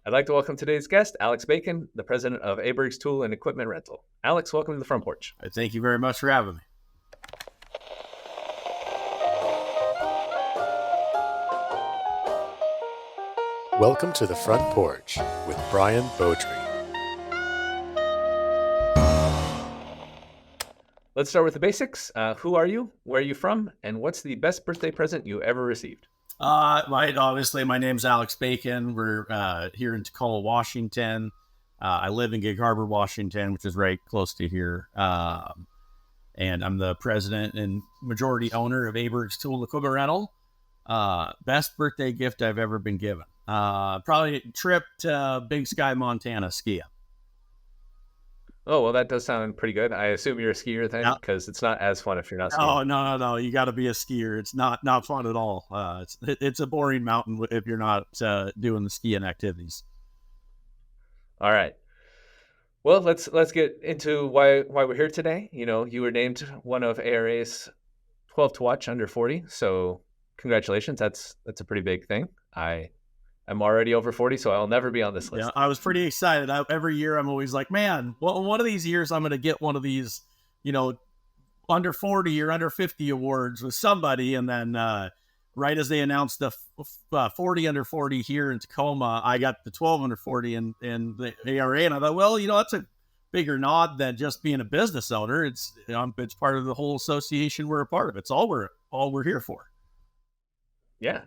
I'd like to welcome today's guest, Alexx Bacon, the president of Aaberg's Tool and Equipment Rental. Alexx, welcome to the Front Porch. Thank you very much for having me. Welcome to the Front Porch with Brian Beaudry. Let's start with the basics. Who are you? Where are you from? And what's the best birthday present you ever received? Obviously, my name's Alexx Bacon. We're here in Tacoma, Washington. I live in Gig Harbor, Washington, which is right close to here. And I'm the president and majority owner of Aaberg's Tool and Equipment Rental. Best birthday gift I've ever been given. Probably a trip to Big Sky, Montana skiing. Oh, well, that does sound pretty good. I assume you're a skier then, because it's not as fun if you're not skiing. Oh, no. You got to be a skier. It's not fun at all. It's a boring mountain if you're not doing the skiing activities. All right. Well, let's get into why we're here today. You know, you were named one of ARA's 12 to watch under 40. So congratulations. That's a pretty big thing. I'm already over 40, so I'll never be on this list. Yeah, I was pretty excited. Every year I'm always like, man, well, one of these years I'm going to get one of these, under 40 or under 50 awards with somebody. And then right as they announced the 40 under 40 here in Tacoma, I got the 12 under 40 in the ARA. And I thought, well, that's a bigger nod than just being a business owner. It's part of the whole association we're a part of. It's all we're here for. Yeah.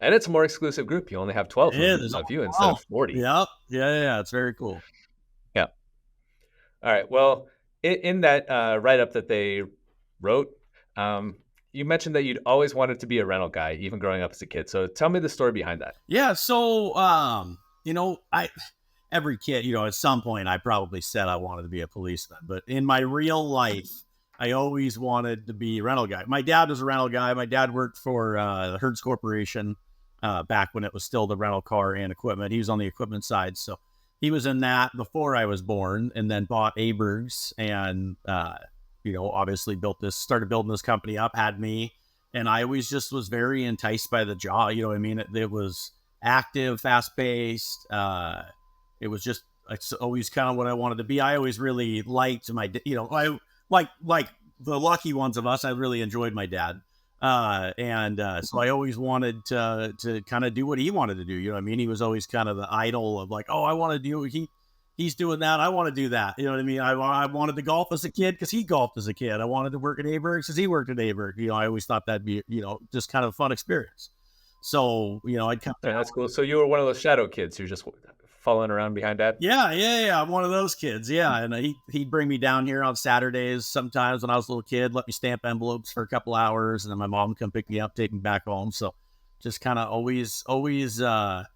And it's a more exclusive group. You only have 12 of you instead of 40. Yeah. It's very cool. Yeah. All right. Well, in that write-up that they wrote, you mentioned that you'd always wanted to be a rental guy, even growing up as a kid. So tell me the story behind that. Yeah. So, every kid, at some point I probably said I wanted to be a policeman. But in my real life, I always wanted to be a rental guy. My dad was a rental guy. My dad worked for the Hertz Corporation. Back when it was still the rental car and equipment. He was on the equipment side. So he was in that before I was born, and then bought Aaberg's and, obviously started building this company up, had me. And I always just was very enticed by the job. It was active, fast paced. It was just, it's always kind of what I wanted to be. I always really liked I like the lucky ones of us. I really enjoyed my dad. So I always wanted to kind of do what he wanted to do. He was always kind of the idol of like, oh, I want to do, he's doing that. I want to do that. I wanted to golf as a kid because he golfed as a kid. I wanted to work at Aaberg because he worked at Aaberg. I always thought that'd be, just kind of a fun experience. So, I'd come. Yeah, that's cool. So you were one of those shadow kids who just following around behind dad? Yeah. I'm one of those kids. Yeah. And he'd bring me down here on Saturdays sometimes when I was a little kid, let me stamp envelopes for a couple hours. And then my mom would come pick me up, take me back home. So just kind of always, the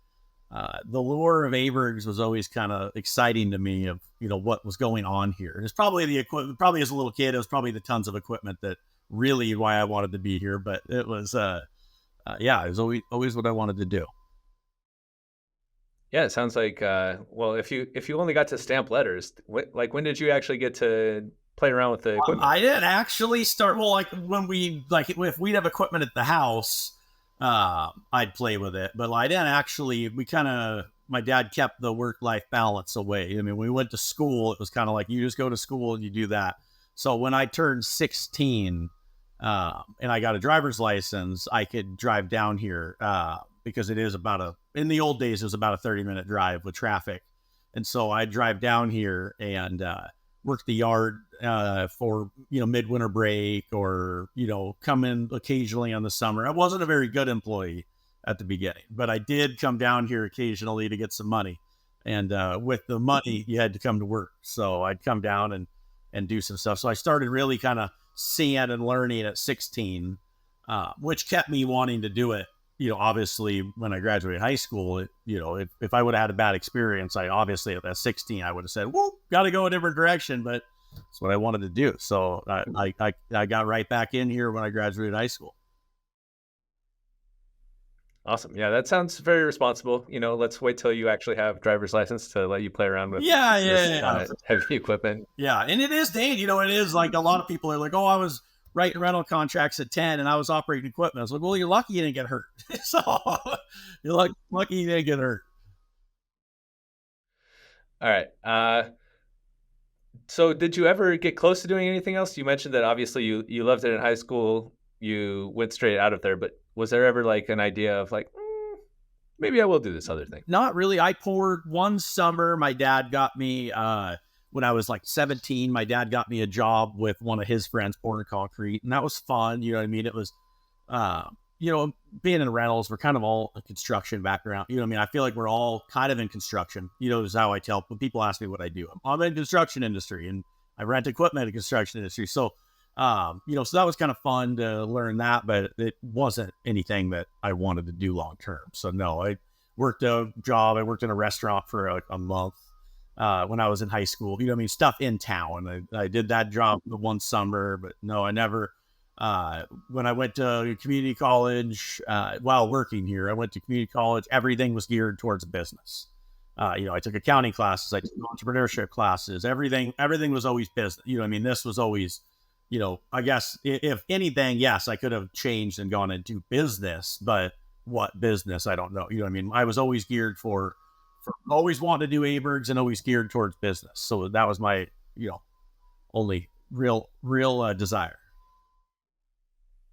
lure of Aaberg's was always kind of exciting to me of, what was going on here. It's probably the equipment, probably as a little kid, it was probably the tons of equipment that really why I wanted to be here. But it was, it was always what I wanted to do. Yeah, it sounds like, well, if you only got to stamp letters, when did you actually get to play around with the equipment? I didn't actually start, if we'd have equipment at the house, I'd play with it. But I didn't actually, my dad kept the work-life balance away. When we went to school, it was kind of like, you just go to school and you do that. So when I turned 16 and I got a driver's license, I could drive down here because it is in the old days, it was about a 30-minute drive with traffic. And so I'd drive down here and work the yard for, midwinter break or, come in occasionally on the summer. I wasn't a very good employee at the beginning, but I did come down here occasionally to get some money. And with the money, you had to come to work. So I'd come down and do some stuff. So I started really kind of seeing and learning at 16, which kept me wanting to do it. Obviously when I graduated high school, if I would have had a bad experience, obviously at 16, I would have said, well, got to go a different direction, but that's what I wanted to do. So I got right back in here when I graduated high school. Awesome. Yeah, that sounds very responsible. Let's wait till you actually have driver's license to let you play around with heavy equipment. Yeah. And it is, Dane, it is like a lot of people are like, oh, I was writing rental contracts at 10 and I was operating equipment. I was like, well, you're lucky you didn't get hurt. So you're lucky you didn't get hurt. All right. So did you ever get close to doing anything else? You mentioned that obviously you loved it in high school. You went straight out of there, but was there ever like an idea of like, maybe I will do this other thing? Not really. I poured one summer. My dad got me, when I was like 17, my dad got me a job with one of his friends pouring concrete. And that was fun. You know what I mean? It was, uh, being in rentals, we're kind of all a construction background. You know what I mean? I feel like we're all kind of in construction. Is how I tell when people ask me what I do. I'm in construction industry and I rent equipment in the construction industry. So, so that was kind of fun to learn that, but it wasn't anything that I wanted to do long term. So no, I worked a job. I worked in a restaurant for a month when I was in high school. You know what I mean? Stuff in town. I did that job the one summer, but no, I never. When I went to community college, while working here, I went to community college. Everything was geared towards business. I took accounting classes, I took entrepreneurship classes. Everything was always business. You know what I mean? This was always, I guess if anything, yes, I could have changed and gone into business, but what business? I don't know. You know what I mean? I was always geared for always wanted to do Aabergs and always geared towards business. So that was my, only real desire.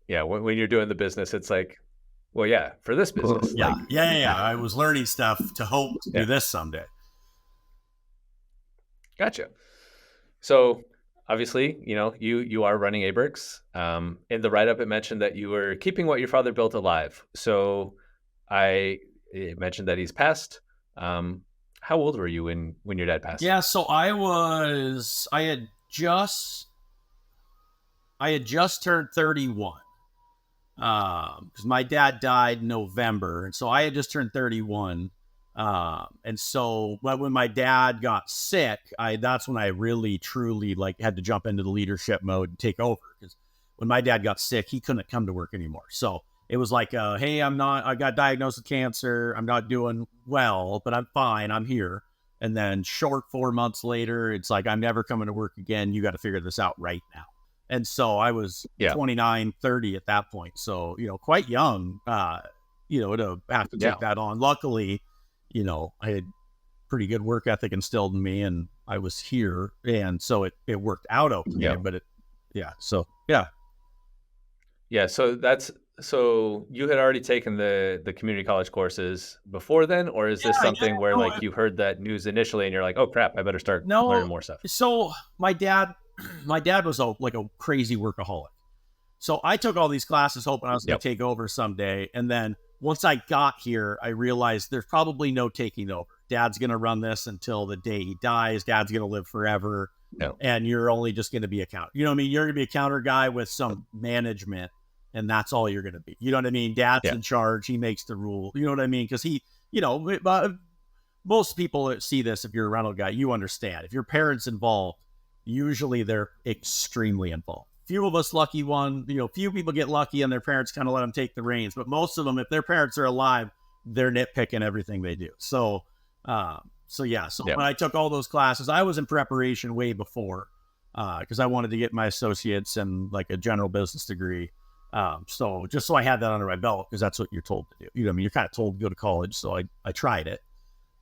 Yeah, when you're doing the business, it's like, well, yeah, for this business. Yeah, like, yeah. I was learning stuff to hope to do this someday. Gotcha. So obviously, you are running Aabergs. In the write-up, it mentioned that you were keeping what your father built alive. So it mentioned that he's passed. How old were you when your dad passed? Yeah, so I had just turned 31. Because my dad died in November, and so I had just turned 31. And so when my dad got sick, that's when I really truly had to jump into the leadership mode and take over. Because when my dad got sick, he couldn't come to work anymore. So it was like, hey, I got diagnosed with cancer. I'm not doing well, but I'm fine. I'm here. And then short 4 months later, it's like, I'm never coming to work again. You got to figure this out right now. And so I was 29, 30 at that point. So, quite young, to have to take that on. Luckily, I had pretty good work ethic instilled in me and I was here. And so it worked out okay. But Yeah. So you had already taken the community college courses before then, or is this something where you heard that news initially and you're like, oh crap, I better start learning more stuff? So my dad was a crazy workaholic. So I took all these classes hoping I was going to take over someday. And then once I got here, I realized there's probably no taking over. Dad's going to run this until the day he dies. Dad's going to live forever. And you're only just going to be a counter. You know what I mean? You're going to be a counter guy with some management and that's all you're going to be. You know what I mean? Dad's in charge. He makes the rule. You know what I mean? Because he, most people that see this, if you're a rental guy, you understand. If your parents involved, usually they're extremely involved. Few of us lucky one, few people get lucky and their parents kind of let them take the reins. But most of them, if their parents are alive, they're nitpicking everything they do. So when I took all those classes, I was in preparation way before because I wanted to get my associates and a general business degree. So just so I had that under my belt, because that's what you're told to do. You know what I mean? You're kind of told to go to college. So I tried it.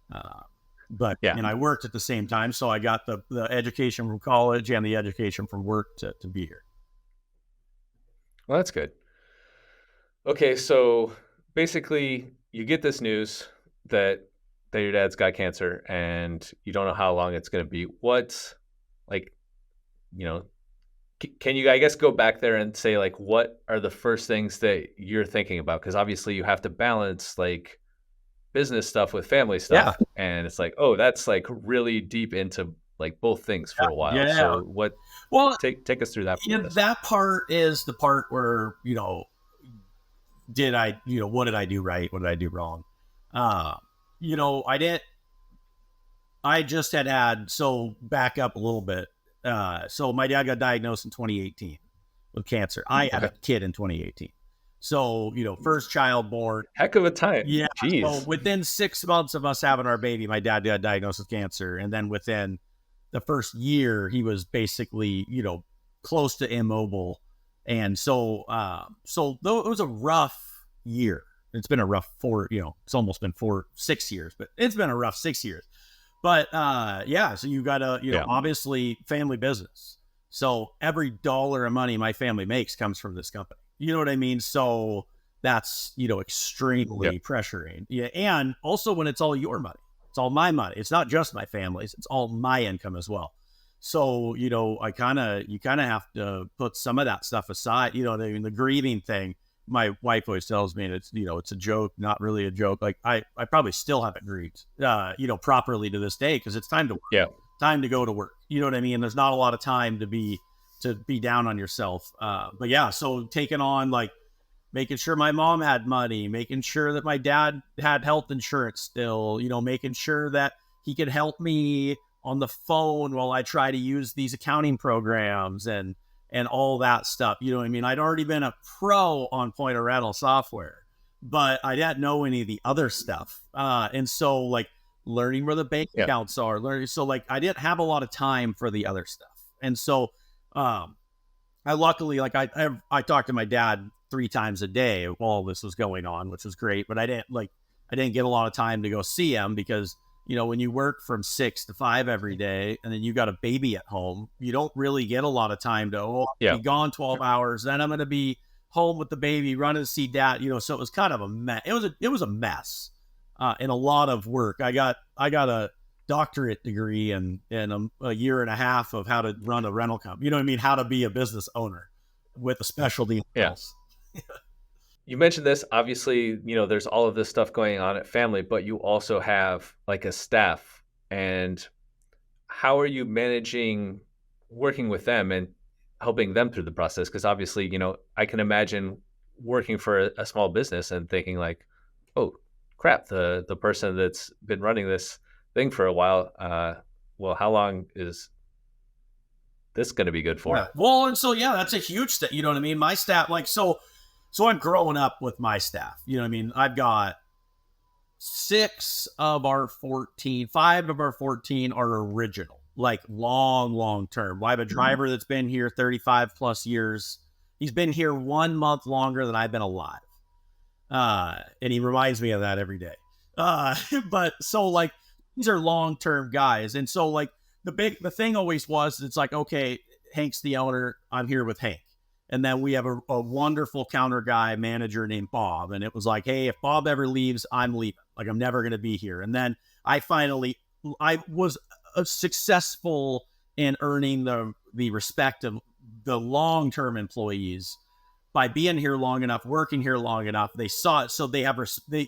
And I worked at the same time. So I got the education from college and the education from work to be here. Well, that's good. Okay. So basically you get this news that your dad's got cancer and you don't know how long it's going to be. What's can you, I guess, go back there and say, what are the first things that you're thinking about? Because obviously you have to balance business stuff with family stuff. Yeah. And it's that's really deep into both things for a while. Yeah. So take us through that. That part is the part where, what did I do right? What did I do wrong? I just had, so back up a little bit. So my dad got diagnosed in 2018 with cancer. I had a kid in 2018. So, first child born. Heck of a time. Yeah. Jeez. So within 6 months of us having our baby, my dad got diagnosed with cancer. And then within the first year, he was basically, close to immobile. And so, though it was a rough year, it's been a rough it's almost been 6 years, but it's been a rough 6 years. But yeah, so you gotta, Yeah. obviously family business. So every dollar of money my family makes comes from this company. You know what I mean? So that's, Yeah. extremely pressuring. Yeah. And also when it's all your money, it's all my money. It's not just my family's, it's all my income as well. So, you kind of have to put some of that stuff aside. The grieving thing, my wife always tells me, and it's a joke, not really a joke. Like I probably still haven't grieved, properly to this day, because it's time to work, Yeah. time to go to work. You know what I mean? There's not a lot of time to be down on yourself. But yeah, so taking on, like, making sure my mom had money, making sure that my dad had health insurance still, making sure that he could help me on the phone while I try to use these accounting programs and all that stuff. You know what I mean? I'd already been a pro on point of rental software, but I didn't know any of the other stuff. And so, like, learning where the bank Yeah. accounts are, so like I didn't have a lot of time for the other stuff. And so I luckily, like, I talked to my dad 3 times a day while this was going on, which was great. But I didn't get a lot of time to go see him because, when you work from 6 to 5 every day and then you got a baby at home, you don't really get a lot of time to Yeah. be gone 12 hours. Then I'm going to be home with the baby, running to see dad. So it was kind of a mess. It was a mess, and a lot of work. I got a doctorate degree and a year and a half of how to run a rental company. You know what I mean? How to be a business owner with a specialty in Yeah. rentals. You mentioned this, obviously, there's all of this stuff going on at family, but you also have like a staff. And how are you managing working with them and helping them through the process? Because obviously, I can imagine working for a small business and thinking like, oh crap, the person that's been running this thing for a while, well, how long is this going to be good Yeah. for? Well, and so yeah, that's a huge thing. You know what I mean? My staff, like, so I'm growing up with my staff. You know what I mean? I've got 5 of our 14 are original, like long term. I have a driver that's been here 35 plus years. He's been here 1 month longer than I've been alive. And he reminds me of that every day. But so, like, these are long-term guys. And so, like, the thing always was, it's like, okay, Hank's the owner, I'm here with Hank. And then we have a wonderful counter guy manager named Bob. And it was like, hey, if Bob ever leaves, I'm leaving. Like, I'm never going to be here. And then I was successful in earning the respect of the long-term employees by being here long enough, working here long enough. They saw it. So they have, they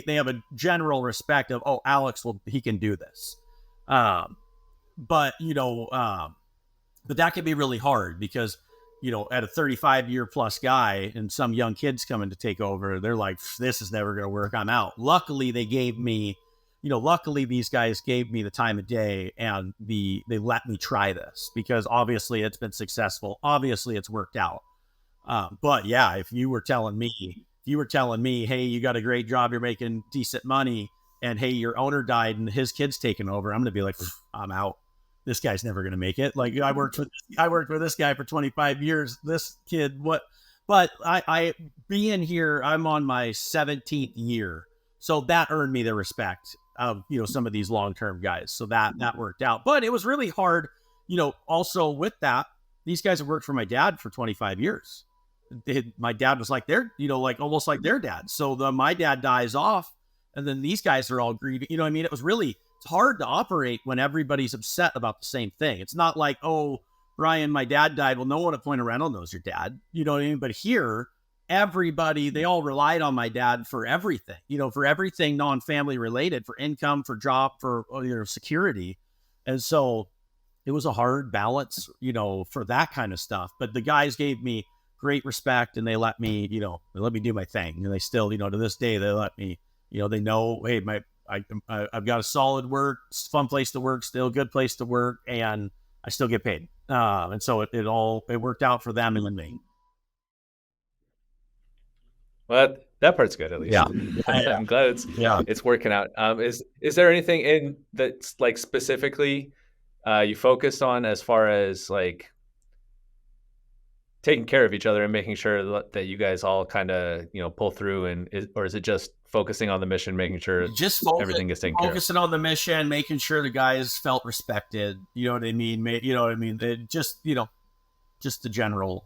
have a general respect of, oh, Alexx, he can do this. But that can be really hard because, at a 35-year plus guy and some young kids coming to take over, they're like, this is never going to work. I'm out. Luckily, they gave me, luckily these guys gave me the time of day and they let me try this because obviously it's been successful. Obviously it's worked out. But yeah, if you were telling me, hey, you got a great job, you're making decent money, and hey, your owner died and his kid's taken over, I'm going to be like, I'm out. This guy's never going to make it. Like, I worked with this guy for 25 years. This kid, what? But I being here, I'm on my 17th year. So that earned me the respect of, some of these long-term guys. So that worked out. But it was really hard, also with that, these guys have worked for my dad for 25 years. My dad was like like almost like their dad. So my dad dies off and then these guys are all grieving. You know what I mean? It's hard to operate when everybody's upset about the same thing. It's not like, oh, Brian, my dad died. Well, no one at Point of Rental knows your dad. You know what I mean? But here, everybody, they all relied on my dad for everything, for everything non-family related, for income, for job, for security. And so it was a hard balance, for that kind of stuff. But the guys gave me great respect and they let me do my thing. And they still, to this day, they let me, they know, hey, I've got a solid work, fun place to work, still good place to work, and I still get paid. And so it worked out for them and me. Well, that part's good at least. Yeah. I'm glad it's working out. Is there anything in that's like specifically you focused on as far as like taking care of each other and making sure that you guys all kind of pull through, or is it just focusing on the mission, making sure just everything gets taken care of. focusing on the mission, making sure the guys felt respected. You know what I mean? You know what I mean? Just, just the general,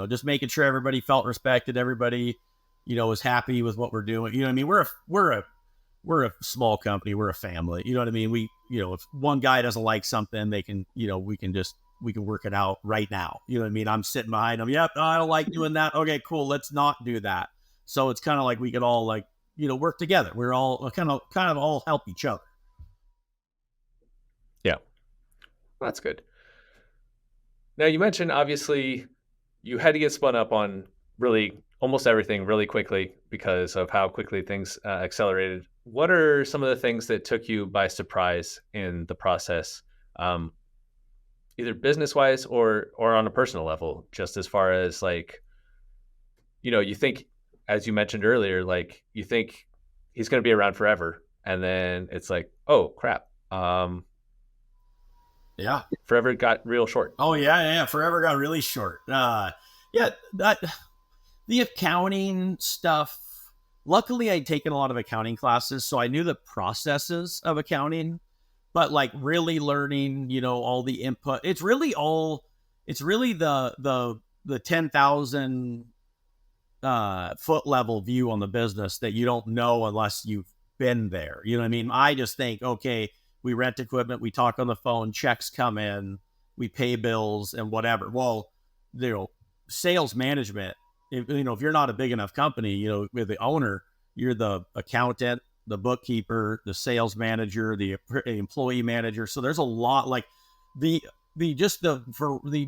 just making sure everybody felt respected. Everybody, was happy with what we're doing. You know what I mean? We're a small company. We're a family. You know what I mean? We, if one guy doesn't like something, they can, we can work it out right now. You know what I mean? I'm sitting behind them. Yep. I don't like doing that. Okay, cool. Let's not do that. So it's kind of like we could all work together. We're all kind of all help each other. Yeah. That's good. Now you mentioned obviously you had to get spun up on really almost everything really quickly because of how quickly things accelerated. What are some of the things that took you by surprise in the process, either business wise or on a personal level? Just as far as you think, as you mentioned earlier, you think he's going to be around forever, and then it's like, oh crap, yeah, forever got real short. Oh yeah, forever got really short. The accounting stuff. Luckily, I'd taken a lot of accounting classes, so I knew the processes of accounting. But really learning, all the input. It's really the 10,000 foot level view on the business that you don't know unless you've been there. You know what I mean? I just think, okay, we rent equipment, we talk on the phone, checks come in, we pay bills and whatever. Well, sales management, if you're not a big enough company, with the owner, you're the accountant, the bookkeeper, the sales manager, the employee manager. So there's a lot the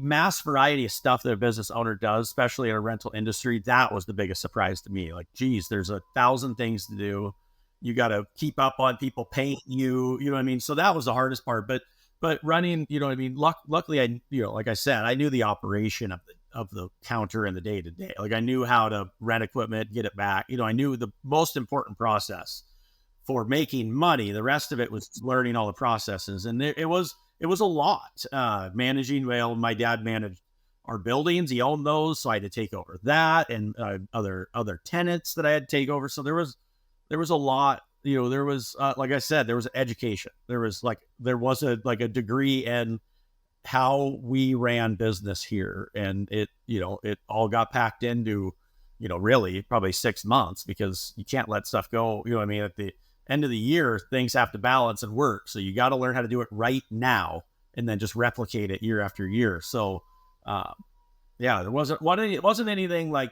mass variety of stuff that a business owner does, especially in a rental industry. That was the biggest surprise to me. Geez, there's 1,000 things to do. You got to keep up on people paying you, you know what I mean? So that was the hardest part, but running, you know what I mean? Luckily I, like I said, I knew the operation of the counter and the day to day. I knew how to rent equipment, get it back. I knew the most important process for making money. The rest of it was learning all the processes. And it was a lot, managing. Well, my dad managed our buildings. He owned those. So I had to take over that and other tenants that I had to take over. So there was a lot, there was, like I said, there was education. There was a degree in how we ran business here. And it all got packed into, really probably 6 months, because you can't let stuff go. You know what I mean? At the end of the year, things have to balance and work. So you got to learn how to do it right now and then just replicate it year after year. So, it wasn't anything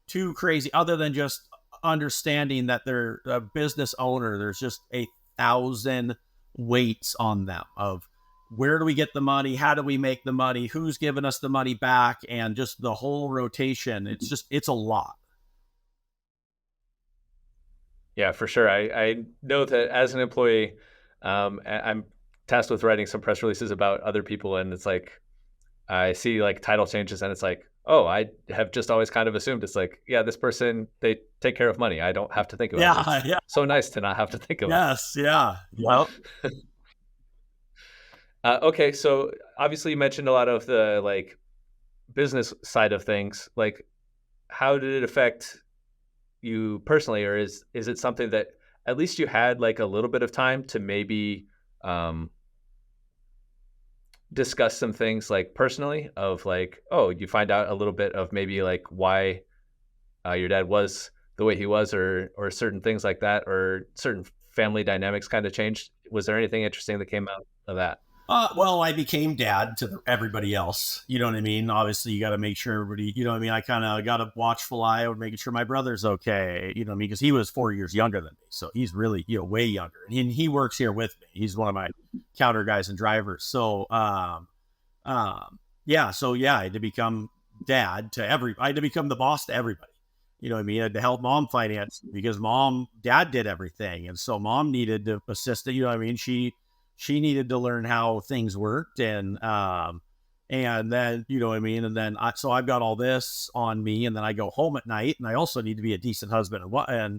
too crazy, other than just understanding that they're a business owner. There's just 1,000 weights on them of where do we get the money? How do we make the money? Who's giving us the money back? And just the whole rotation. It's a lot. Yeah, for sure. I know that as an employee, I'm tasked with writing some press releases about other people, and it's I see title changes, and it's oh, I have just always kind of assumed it's this person, they take care of money. I don't have to think about it. Yeah. So nice to not have to think about it. Yes, yeah. Well, okay, so obviously you mentioned a lot of the business side of things. How did it affect you personally, or is it something that at least you had a little bit of time to maybe discuss some things personally of oh, you find out a little bit of maybe why your dad was the way he was, or certain things like that, or certain family dynamics kind of changed? Was there anything interesting that came out of that? Well, I became dad to everybody else. You know what I mean? Obviously, you got to make sure everybody, you know what I mean? I kind of got a watchful eye of making sure my brother's okay. You know what I mean? Because he was 4 years younger than me. So he's really, way younger. And he works here with me. He's one of my counter guys and drivers. So, I had to become dad to I had to become the boss to everybody. You know what I mean? I had to help mom finance because dad did everything. And so mom needed to assist it. You know what I mean? She needed to learn how things worked, and then, you know what I mean? And then so I've got all this on me, and then I go home at night, and I also need to be a decent husband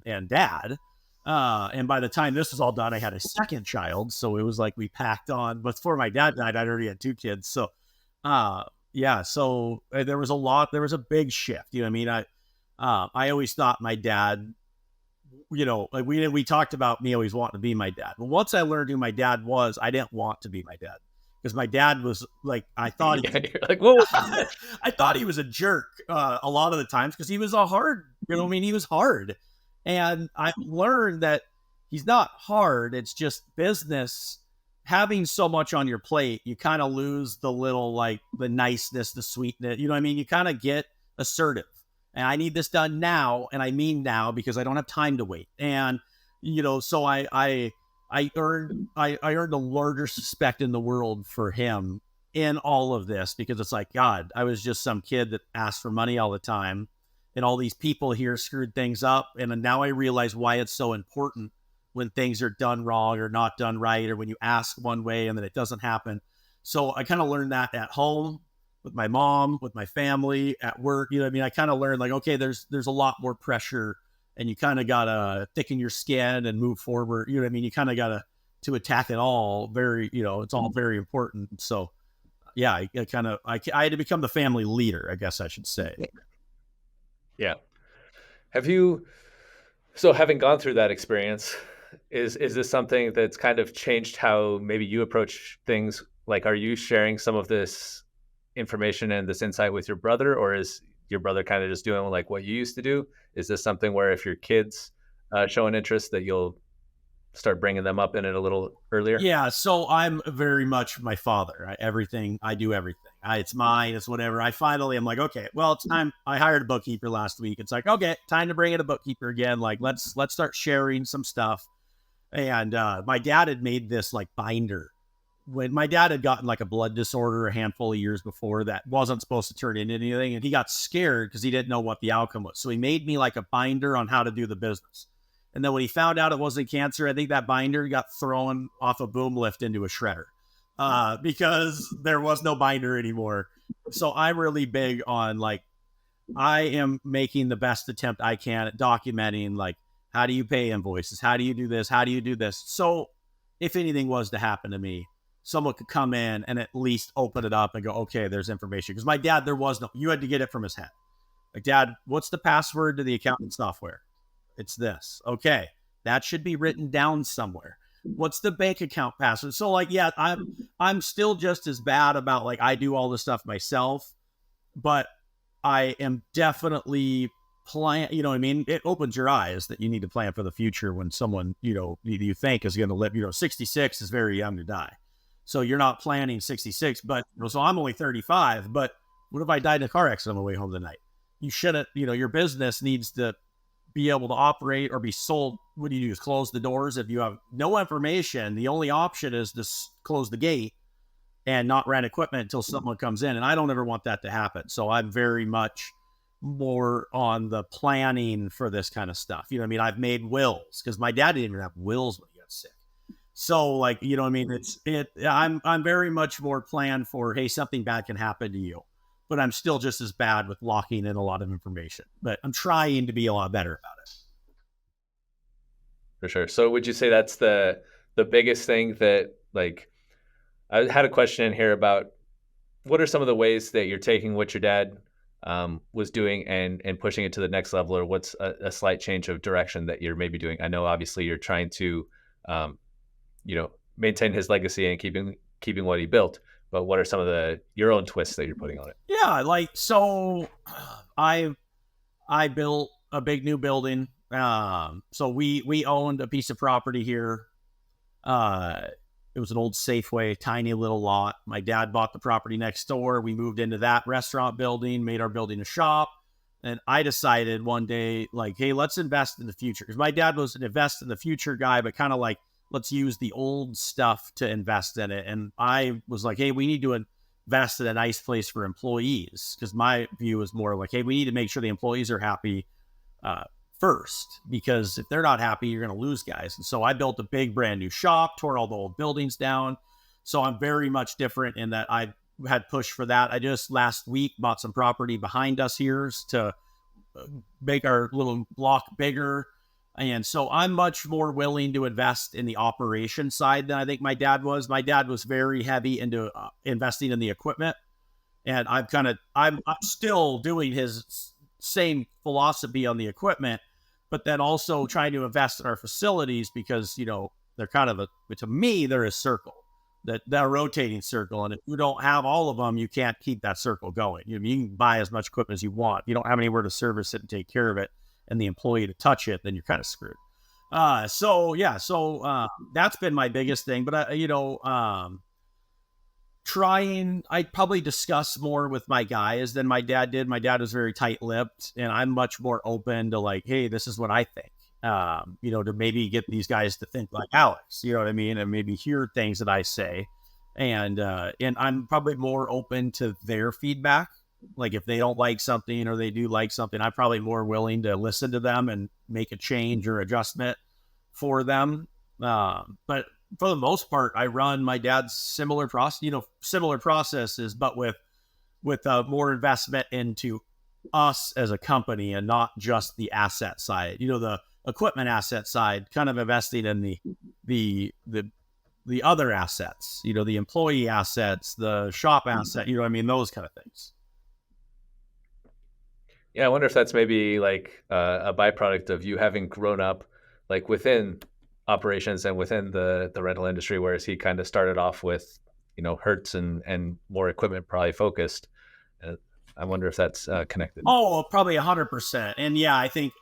and dad. And by the time this was all done, I had a second child. So it was we packed on, but before my dad died, I'd already had 2 kids. So, so there was a big shift. You know what I mean? I always thought my dad like we talked about me always wanting to be my dad. But once I learned who my dad was, I didn't want to be my dad because my dad was like, I thought he, You're like, whoa. I thought he was a jerk a lot of the times because he was a hard, he was hard. And I learned that he's not hard. It's just business. Having so much on your plate, you kind of lose the little, like the niceness, the sweetness, you know what I mean? You kind of get assertive. And I need this done now, and I mean now because I don't have time to wait. And so I earned a larger respect in the world for him in all of this because it's like, God, I was just some kid that asked for money all the time, and all these people here screwed things up. And now I realize why it's so important when things are done wrong or not done right, or when you ask one way and then it doesn't happen. So I kind of learned that at home, with my mom, with my family, at work. I kind of learned like, okay, there's a lot more pressure, and you kind of gotta thicken your skin and move forward. You kind of gotta to attack it all. Very, it's all very important. So yeah, I had to become the family leader, I guess I should say. Yeah. Having gone through that experience, is this something that's kind of changed how maybe you approach things? Like, are you sharing some of this information and this insight with your brother, or is your brother kind of just doing like what you used to do? Is this something where if your kids show an interest that you'll start bringing them up in it a little earlier? Yeah, so I'm very much my father. I do everything. It's mine. It's whatever. I finally am like, okay, well, it's time. I hired a bookkeeper last week. It's like, okay, time to bring in a bookkeeper again. Like, let's start sharing some stuff. And my dad had made this like binder when my dad had gotten like a blood disorder a handful of years before that wasn't supposed to turn into anything. And he got scared because he didn't know what the outcome was. So he made me like a binder on how to do the business. And then when he found out it wasn't cancer, I think that binder got thrown off a boom lift into a shredder because there was no binder anymore. So I'm really big on like, I am making the best attempt I can at documenting like, how do you pay invoices? How do you do this? How do you do this? So if anything was to happen to me, someone could come in and at least open it up and go, okay, there's information. Because my dad, you had to get it from his head. Like, Dad, what's the password to the accounting software? It's this. Okay, that should be written down somewhere. What's the bank account password? So like, yeah, I'm still just as bad about like, I do all this stuff myself, but I am definitely plan. It opens your eyes that you need to plan for the future when someone, you think is going to live, 66 is very young to die. So you're not planning 66, but so I'm only 35, but what if I died in a car accident on the way home tonight? You shouldn't, your business needs to be able to operate or be sold. What do? Is close the doors. If you have no information, the only option is to close the gate and not rent equipment until someone comes in. And I don't ever want that to happen. So I'm very much more on the planning for this kind of stuff. I've made wills because my dad didn't even have wills when he got sick. So like, I'm very much more planned for, hey, something bad can happen to you, but I'm still just as bad with locking in a lot of information, but I'm trying to be a lot better about it. For sure. So would you say that's the biggest thing that, like, I had a question in here about what are some of the ways that you're taking what your dad was doing and pushing it to the next level, or what's a slight change of direction that you're maybe doing? I know obviously you're trying to, maintain his legacy and keeping what he built, but what are some of your own twists that you're putting on it? Yeah, like, so I built a big new building. So we owned a piece of property here. It was an old Safeway, tiny little lot. My dad bought the property next door. We moved into that restaurant building, made our building a shop. And I decided one day, like, hey, let's invest in the future. Because my dad was an invest in the future guy, but kind of like, let's use the old stuff to invest in it. And I was like, hey, we need to invest in a nice place for employees. Because my view is more like, hey, we need to make sure the employees are happy first. Because if they're not happy, you're going to lose guys. And so I built a big brand new shop, tore all the old buildings down. So I'm very much different in that I had pushed for that. I just last week bought some property behind us here to make our little block bigger. And so I'm much more willing to invest in the operation side than I think my dad was. My dad was very heavy into investing in the equipment. And I'm still doing his same philosophy on the equipment, but then also trying to invest in our facilities because, they're kind of to me, they're a circle, that they're a rotating circle. And if you don't have all of them, you can't keep that circle going. You can buy as much equipment as you want. If you don't have anywhere to service it and take care of it and the employee to touch it, then you're kind of screwed. So that's been my biggest thing. But I'd probably discuss more with my guys than my dad did. My dad was very tight-lipped, and I'm much more open to like, hey, this is what I think. To maybe get these guys to think like Alexx, you know what I mean, and maybe hear things that I say, and I'm probably more open to their feedback. Like if they don't like something or they do like something, I'm probably more willing to listen to them and make a change or adjustment for them. But for the most part, I run my dad's similar processes, but with more investment into us as a company and not just the asset side. The equipment asset side, kind of investing in the other assets. The employee assets, the shop asset. Those kind of things. Yeah, I wonder if that's maybe like a byproduct of you having grown up like within operations and within the rental industry, whereas he kind of started off with, Hertz and more equipment probably focused. I wonder if that's connected. Oh, probably 100%. And yeah, I think,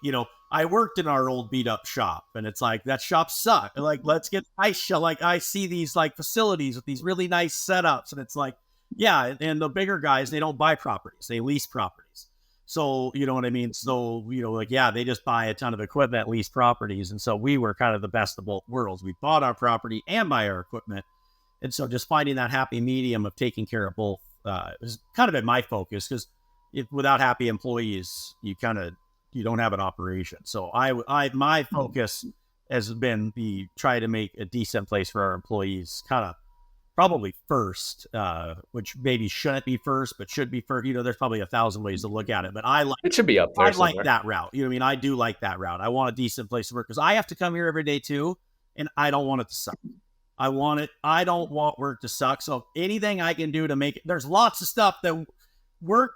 I worked in our old beat up shop, and it's like, that shop sucked. Like, let's get like I see these like facilities with these really nice setups, and it's like, yeah. And the bigger guys, they don't buy properties, they lease properties. So, you know what I mean? So, they just buy a ton of equipment, lease properties. And so we were kind of the best of both worlds. We bought our property and buy our equipment. And so just finding that happy medium of taking care of both is kind of been my focus, because without happy employees, you don't have an operation. So my focus has been try to make a decent place for our employees, kind of probably first, which maybe shouldn't be first, but should be first. There's probably 1,000 ways to look at it, but it should be up there. I like that route. I do like that route. I want a decent place to work because I have to come here every day too, and I don't want it to suck. I don't want work to suck. So anything I can do to make it, there's lots of stuff that work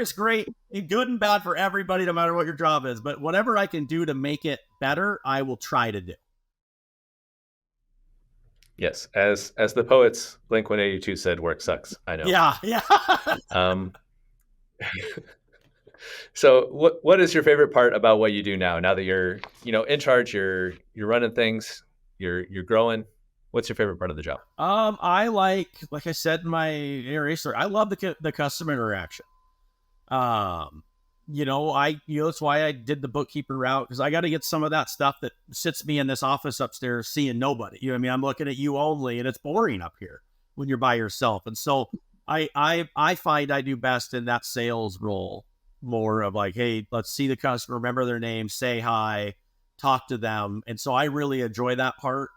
is great, good and bad for everybody, no matter what your job is. But whatever I can do to make it better, I will try to do. Yes, as the poets Blink-182 said, work sucks. I know. Yeah. So what is your favorite part about what you do now? Now that you're in charge, you're running things, you're growing. What's your favorite part of the job? I like I said in my area story, I love the customer interaction. That's why I did the bookkeeper route, because I got to get some of that stuff that sits me in this office upstairs seeing nobody. I'm looking at you only, and it's boring up here when you're by yourself. And so I find I do best in that sales role, more of like, hey, let's see the customer, remember their name, say hi, talk to them. And so I really enjoy that part.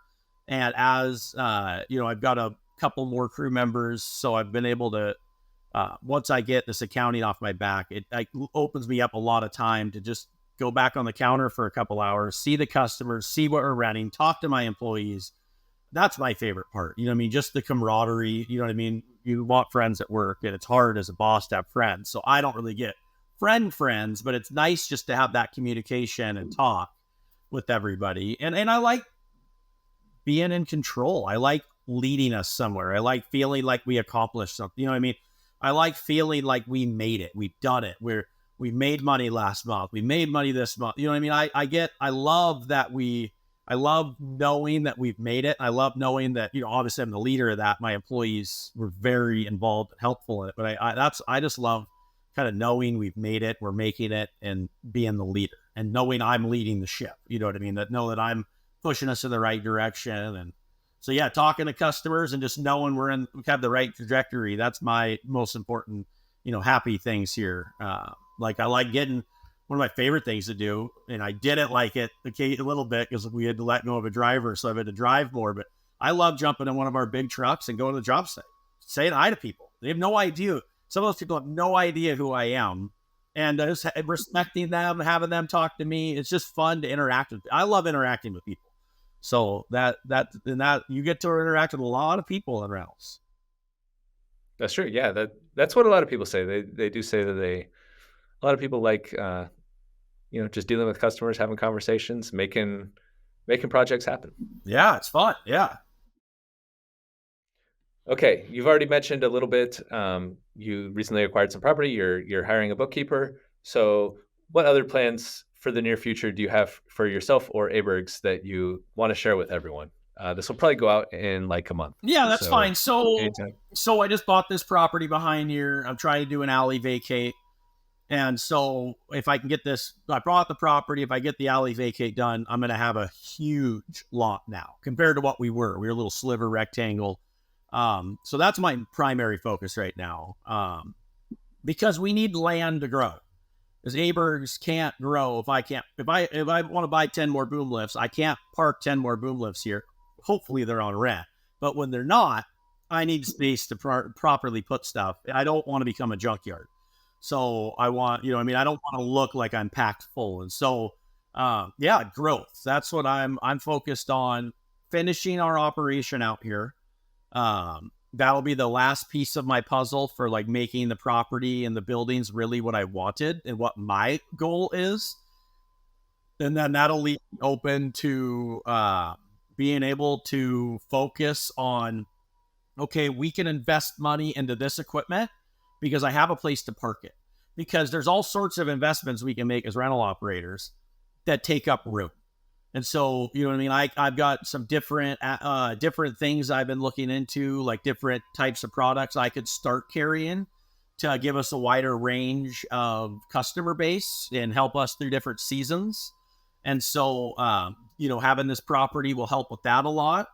And as I've got a couple more crew members, so I've been able to, once I get this accounting off my back, it opens me up a lot of time to just go back on the counter for a couple hours, see the customers, see what we're renting, talk to my employees. That's my favorite part. Just the camaraderie. You want friends at work, and it's hard as a boss to have friends. So I don't really get friends, but it's nice just to have that communication and talk with everybody. And I like being in control. I like leading us somewhere. I like feeling like we accomplished something. I like feeling like we made it. We've done it. We made money last month. We made money this month. I love that I love knowing that we've made it. I love knowing that, obviously I'm the leader of that. My employees were very involved and helpful in it, but I just love kind of knowing we've made it, we're making it, and being the leader and knowing I'm leading the ship. That I'm pushing us in the right direction. And so, yeah, talking to customers and just knowing we have the right trajectory. That's my most important, happy things here. I like getting, one of my favorite things to do, and I didn't like it a little bit because we had to let go of a driver, so I've had to drive more, but I love jumping in one of our big trucks and going to the job site, saying hi to people. They have no idea. Some of those people have no idea who I am, and just respecting them, having them talk to me. It's just fun to interact with. I love interacting with people. So that you get to interact with a lot of people in rentals. That's true. Yeah, that's what a lot of people say. They do say that a lot of people like just dealing with customers, having conversations, making projects happen. Yeah, it's fun. Yeah. Okay, you've already mentioned a little bit. You recently acquired some property. You're hiring a bookkeeper. So, what other plans for the near future do you have for yourself or Abergs that you want to share with everyone? This will probably go out in like a month. Yeah, that's fine. So, anytime. so I just bought this property behind here. I'm trying to do an alley vacate. And so if I can get this, I bought the property. If I get the alley vacate done, I'm going to have a huge lot now compared to what we were. We were a little sliver rectangle. So that's my primary focus right now. Because we need land to grow. Because Aabergs can't grow if I want to buy 10 more boom lifts, I can't park 10 more boom lifts here. Hopefully they're on rent. But when they're not, I need space to properly put stuff. I don't want to become a junkyard. So I want, I don't want to look like I'm packed full. And so, growth. That's what I'm focused on, finishing our operation out here. That'll be the last piece of my puzzle for like making the property and the buildings really what I wanted and what my goal is. And then that'll leave me open to being able to focus on, okay, we can invest money into this equipment because I have a place to park it. Because there's all sorts of investments we can make as rental operators that take up room. And so, I've got some different things I've been looking into, like different types of products I could start carrying to give us a wider range of customer base and help us through different seasons. And so, having this property will help with that a lot.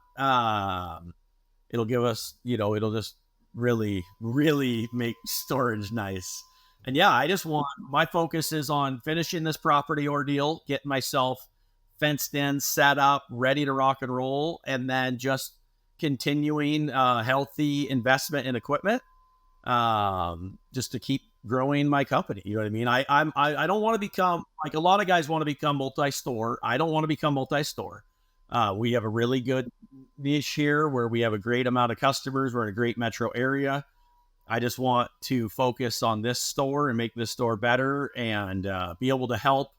It'll give us, it'll just really, really make storage nice. And yeah, my focus is on finishing this property ordeal, getting myself fenced in, set up, ready to rock and roll, and then just continuing healthy investment in equipment, just to keep growing my company. You know what I mean? I don't want to become, like a lot of guys want to become multi-store. I don't want to become multi-store. We have a really good niche here where we have a great amount of customers. We're in a great metro area. I just want to focus on this store and make this store better and be able to help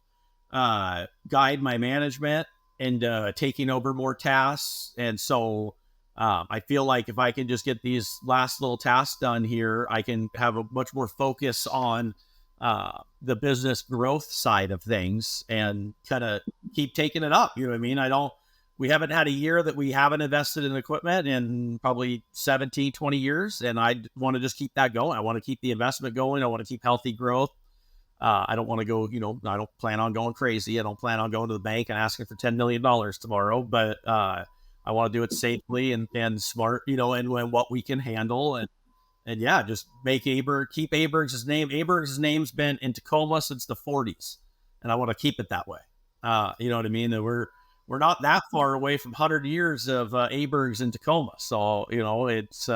guide my management and taking over more tasks. And so I feel like if I can just get these last little tasks done here, I can have a much more focus on the business growth side of things and kind of keep taking it up. You know what I mean? We haven't had a year that we haven't invested in equipment in probably 17, 20 years. And I want to just keep that going. I want to keep the investment going. I want to keep healthy growth. I don't want to go, I don't plan on going crazy. I don't plan on going to the bank and asking for $10 million tomorrow, but I want to do it safely and smart, and what we can handle. And yeah, just make Aaberg, keep Aaberg's name. Aaberg's name's been in Tacoma since the 40s. And I want to keep it that way. You know what I mean? That we're not that far away from 100 years of Aaberg's in Tacoma. So, it's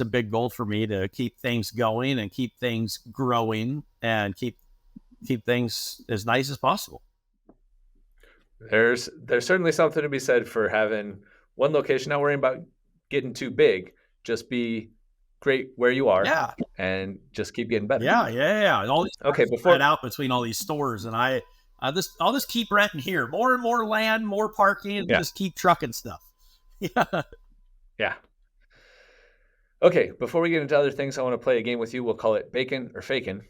a big goal for me to keep things going and keep things growing and keep things as nice as possible. There's certainly something to be said for having one location, not worrying about getting too big, just be great where you are, and just keep getting better. Yeah. All these okay, before out between all these stores, and I'll just keep renting here, more and more land, more parking, and just keep trucking stuff. Yeah. Okay, before we get into other things, I want to play a game with you. We'll call it Bacon or Fakin.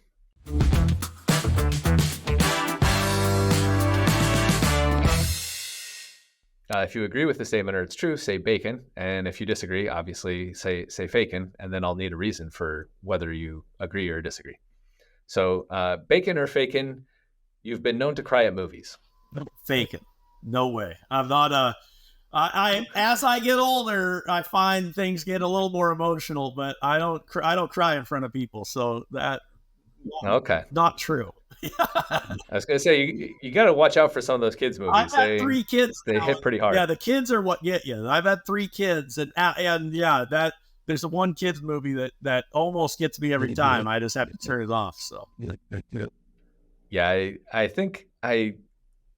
If you agree with the statement or it's true, say bacon. And if you disagree, obviously say Fakin. And then I'll need a reason for whether you agree or disagree. So bacon or Fakin, you've been known to cry at movies. Fakin. No way. I'm not as I get older, I find things get a little more emotional, but I don't cry in front of people. So that not true. I was gonna say you got to watch out for some of those kids movies. I've had 3 kids. They hit pretty hard. Yeah, the kids are what get you. I've had 3 kids, and yeah, that there's a one kids movie that almost gets me every time. I just have to turn it off. So yeah, I think I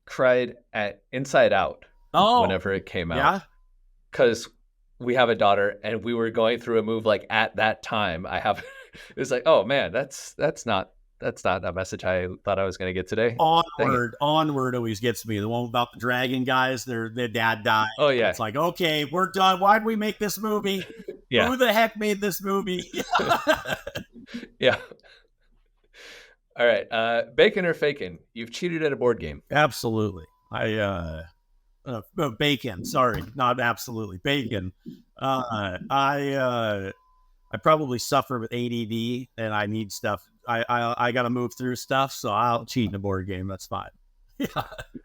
cried at Inside Out whenever it came out. Yeah, because we have a daughter, and we were going through a move like at that time. It was like, oh man, that's not That's not a message I thought I was going to get today. Onward always gets me. The one about the dragon guys, their dad died. Oh yeah. It's like, okay, we're done. Why'd we make this movie? Yeah. Who the heck made this movie? Yeah. All right. Bacon or Fakin? You've cheated at a board game. Absolutely. Bacon. Sorry, not absolutely. Bacon. I probably suffer with ADD and I need stuff. I got to move through stuff, so I'll cheat in a board game. That's fine. Yeah.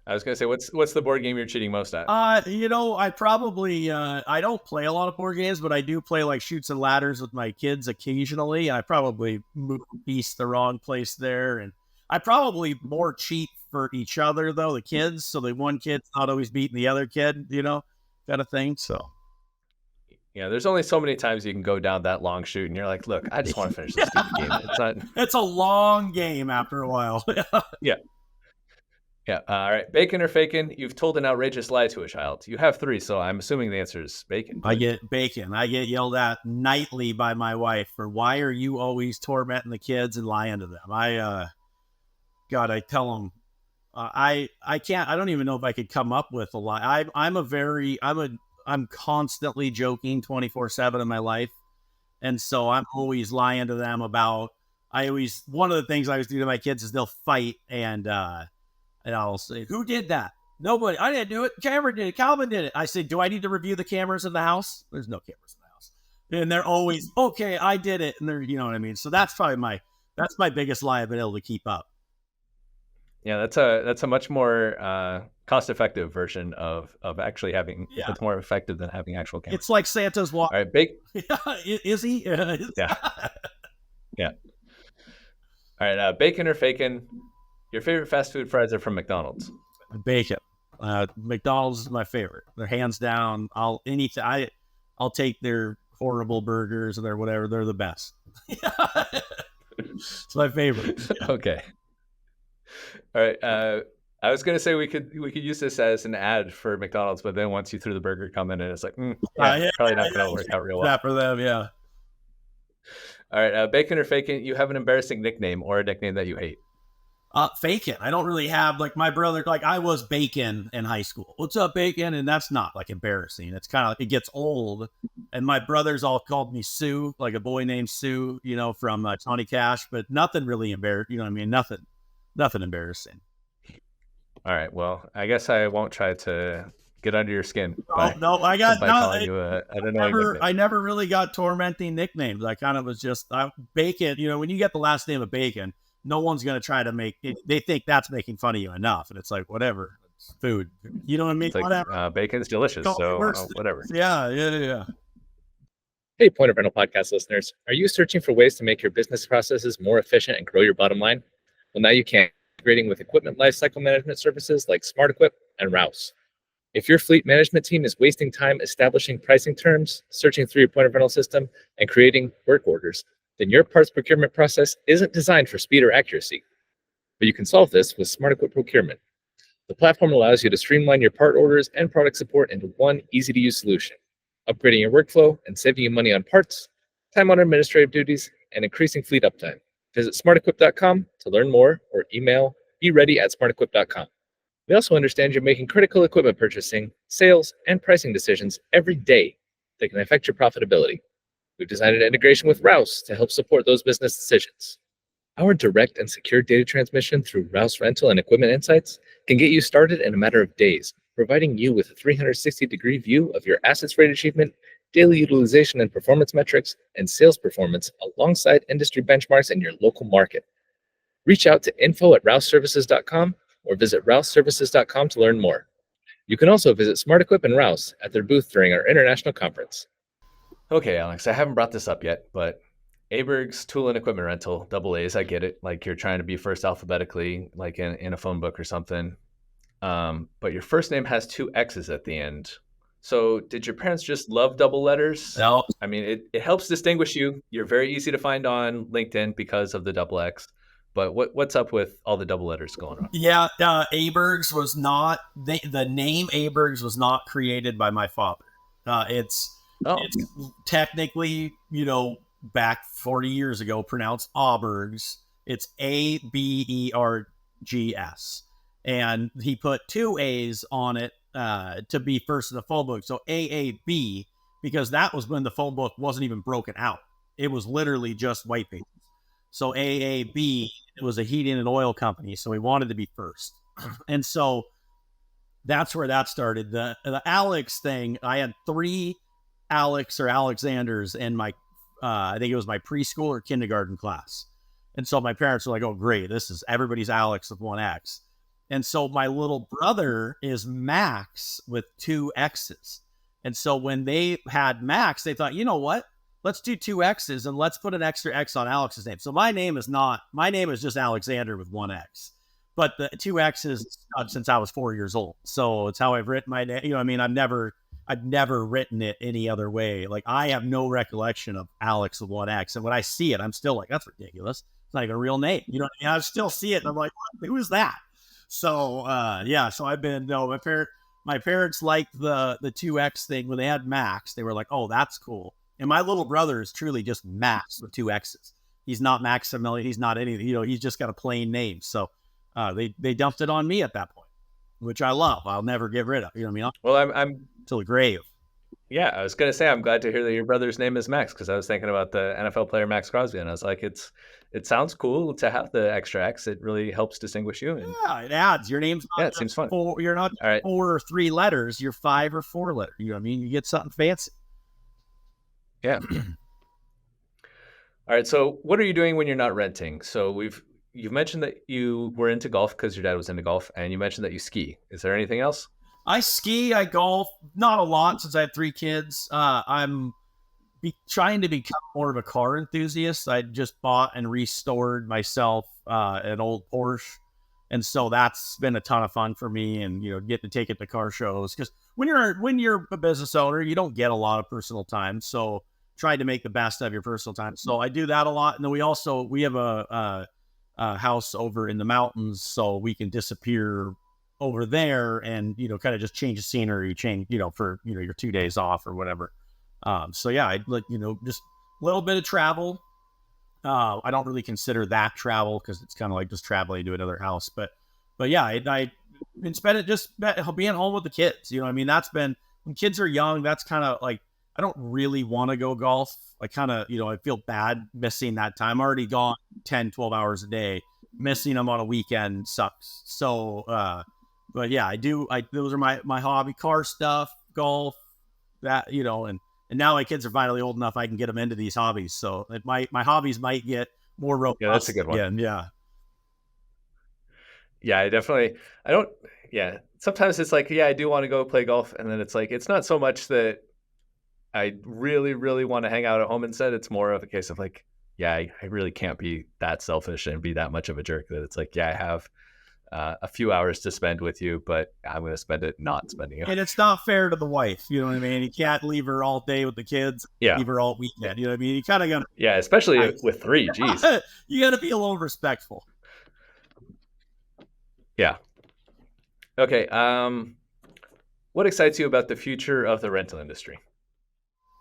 I was gonna say, what's the board game you're cheating most at? I probably I don't play a lot of board games, but I do play like Chutes and Ladders with my kids occasionally. I probably move a piece the wrong place there, and I probably more cheat for each other though, the kids, so the one kid's not always beating the other kid, kind of thing. So. Yeah, there's only so many times you can go down that long shoot, and you're like, look, I just want to finish this stupid game. It's not. It's a long game after a while. Yeah. Yeah. All right. Bacon or Fakin? You've told an outrageous lie to a child. You have 3, so I'm assuming the answer is bacon. I get bacon. I get yelled at nightly by my wife for why are you always tormenting the kids and lying to them? I tell them, I can't. I don't even know if I could come up with a lie. I'm constantly joking 24/7 in my life, and so I'm always lying to them about. One of the things I always do to my kids is they'll fight and I'll say, who did that? Nobody. I didn't do it. Cameron did it. Calvin did it. I say, do I need to review the cameras in the house? There's no cameras in the house. And they're always, okay, I did it. And they're, you know what I mean? So that's probably my biggest lie I've been able to keep up. Yeah, that's a much more cost-effective version of actually having. Yeah. It's more effective than having actual cameras. It's like Santa's walk. All right, Is he? Yeah. Yeah. All right, bacon or Fakin? Your favorite fast food fries are from McDonald's. Bacon. McDonald's is my favorite. They're hands down. I'll take their horrible burgers or their whatever. They're the best. It's my favorite. Yeah. Okay. All right. I was gonna say we could use this as an ad for McDonald's, but then once you threw the burger comment in, it's like, probably not gonna work out real well. Not for them, yeah. All right. Bacon or Fakin? You have an embarrassing nickname or a nickname that you hate. Fakin. I don't really have my brother, I was Bacon in high school. What's up, Bacon? And that's not embarrassing. It's kind of it gets old. And my brothers all called me Sue, like a boy named Sue, from Johnny Cash, but nothing really embarrassing. You know what I mean? Nothing embarrassing. All right. Well, I guess I won't try to get under your skin. I never really got tormenting nicknames. I kind of was just Bacon. When you get the last name of Bacon, no one's going to try to make it. They think that's making fun of you enough. And it's like, whatever, it's food. You know what I mean? Like, whatever. Bacon's delicious. So whatever. Yeah. Hey, Point of Rental podcast listeners. Are you searching for ways to make your business processes more efficient and grow your bottom line? Well, now you can, integrating with equipment lifecycle management services like SmartEquip and Rouse. If your fleet management team is wasting time establishing pricing terms, searching through your point of rental system, and creating work orders, then your parts procurement process isn't designed for speed or accuracy. But you can solve this with SmartEquip Procurement. The platform allows you to streamline your part orders and product support into one easy-to-use solution, upgrading your workflow and saving you money on parts, time on administrative duties, and increasing fleet uptime. Visit smartequip.com to learn more or email beready@smartequip.com. We also understand you're making critical equipment purchasing, sales, and pricing decisions every day that can affect your profitability. We've designed an integration with Rouse to help support those business decisions. Our direct and secure data transmission through Rouse Rental and Equipment Insights can get you started in a matter of days, providing you with a 360-degree view of your assets rate achievement, daily utilization and performance metrics, and sales performance alongside industry benchmarks in your local market. Reach out to info@rouseservices.com or visit rouseservices.com to learn more. You can also visit SmartEquip and Rouse at their booth during our international conference. Okay, Alexx, I haven't brought this up yet, but Aaberg's tool and equipment rental, double A's, I get it. Like you're trying to be first alphabetically, like in a phone book or something. But your first name has 2 X's at the end. So did your parents just love double letters? No. I mean, it helps distinguish you. You're very easy to find on LinkedIn because of the double X. But what's up with all the double letters going on? Yeah, Aaberg's was not, the name Aaberg's was not created by my father. It's technically, back 40 years ago, pronounced Auberg's. It's Abergs. And he put 2 A's on it to be first in the phone book. So AAB, because that was when the phone book wasn't even broken out. It was literally just white pages. So AAB, it was a heating and oil company. So he wanted to be first. And so that's where that started. The Alexx thing, I had 3 Alexx or Alexanders in my, I think it was my preschool or kindergarten class. And so my parents were like, oh, great. This is everybody's Alexx with 1 X. And so my little brother is Max with 2 X's. And so when they had Max, they thought, you know what? Let's do 2 X's and let's put an extra X on Alex's name. So my name is just Alexander with 1 X. But the 2 X's since I was 4 years old. So it's how I've written my name. You know, I mean, I've never written it any other way. Like, I have no recollection of Alexx with 1 X. And when I see it, I'm still like, that's ridiculous. It's not even a real name. You know what I mean? I still see it and I'm like, who is that? So so I've been my parents liked the 2 X thing. When they had Max, they were like, oh, that's cool. And my little brother is truly just Max with 2 X's. He's not Maximilian. He's not anything. You know, he's just got a plain name. So they dumped it on me at that point, which I love. I'll never get rid of. You know what I mean? Well, I'm till the grave. Yeah, I was gonna say I'm glad to hear that your brother's name is Max, because I was thinking about the NFL player Max Crosby, and I was like, it sounds cool to have the extra X. It really helps distinguish you. And yeah, it adds. Your name's not it seems fun. You're not all right. 4 or 3 letters. You're 5 or 4 letters. You know what I mean? You get something fancy. Yeah. All right. So what are you doing when you're not renting? So you've mentioned that you were into golf because your dad was into golf, and you mentioned that you ski. Is there anything else? I ski, I golf, not a lot since I have 3 kids. I'm trying to become more of a car enthusiast. I just bought and restored myself an old Porch. And so that's been a ton of fun for me, and, you know, get to take it to car shows. Because when you're a business owner, you don't get a lot of personal time. So try to make the best of your personal time. So I do that a lot. And then we have a house over in the mountains, so we can disappear over there and, you know, kind of just change the scenery, for, you know, your 2 days off or whatever. So yeah, I'd like, you know, just a little bit of travel. I don't really consider that travel because it's kind of like just traveling to another house, but yeah, I spend it just being home with the kids. You know what I mean? That's been, when kids are young, that's kind of like, I don't really want to go golf. I kind of, you know, I feel bad missing that time. I'm already gone 10, 12 hours a day. Missing them on a weekend sucks. So, but yeah, those are my hobby: car stuff, golf, that, you know, and now my kids are finally old enough I can get them into these hobbies. So my hobbies might get more robust. Yeah, that's a good one. Again. Yeah. Sometimes it's like, yeah, I do want to go play golf. And then it's like, it's not so much that I really, really want to hang out at home instead. It's more of a case of like, yeah, I really can't be that selfish and be that much of a jerk that it's like, yeah, I have a few hours to spend with you, but I'm going to spend it not spending it. And it's not fair to the wife. You know what I mean? You can't leave her all day with the kids. Yeah. Leave her all weekend. You know what I mean? You kind of got to. Yeah, especially with 3. Geez. You got to be a little respectful. Yeah. Okay. What excites you about the future of the rental industry?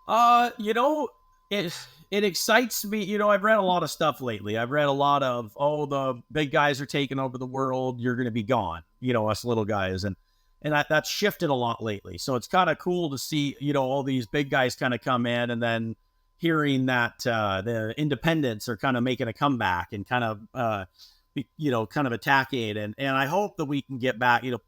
You know, it excites me. You know, I've read a lot of stuff lately. I've read a lot of, the big guys are taking over the world. You're going to be gone, you know, us little guys. And that's shifted a lot lately. So it's kind of cool to see, you know, all these big guys kind of come in, and then hearing that the independents are kind of making a comeback and kind of, kind of attacking it. And I hope that we can get back, you know,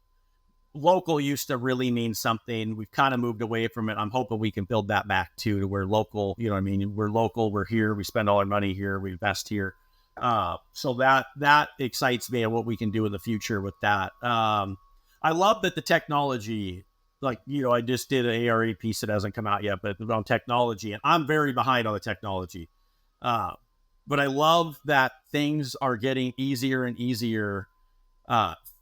local used to really mean something. We've kind of moved away from it. I'm hoping we can build that back too, to where local, you know what I mean? We're local, we're here, we spend all our money here, we invest here. So that excites me, and what we can do in the future with that. I love that the technology, like, you know, I just did an ARE piece that hasn't come out yet, but on technology, and I'm very behind on the technology. But I love that things are getting easier and easier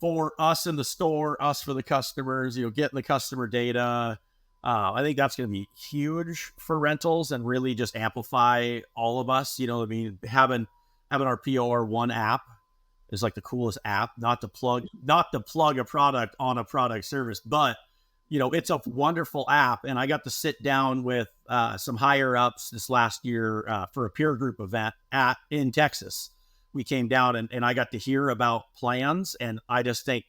for us in the store, us for the customers, you know, getting the customer data. I think that's going to be huge for rentals and really just amplify all of us. You know, I mean, having our POR1 app is like the coolest app, not to plug a product on a product service, but, you know, it's a wonderful app. And I got to sit down with some higher ups this last year for a peer group event in Texas, we came down and I got to hear about plans, and I just think,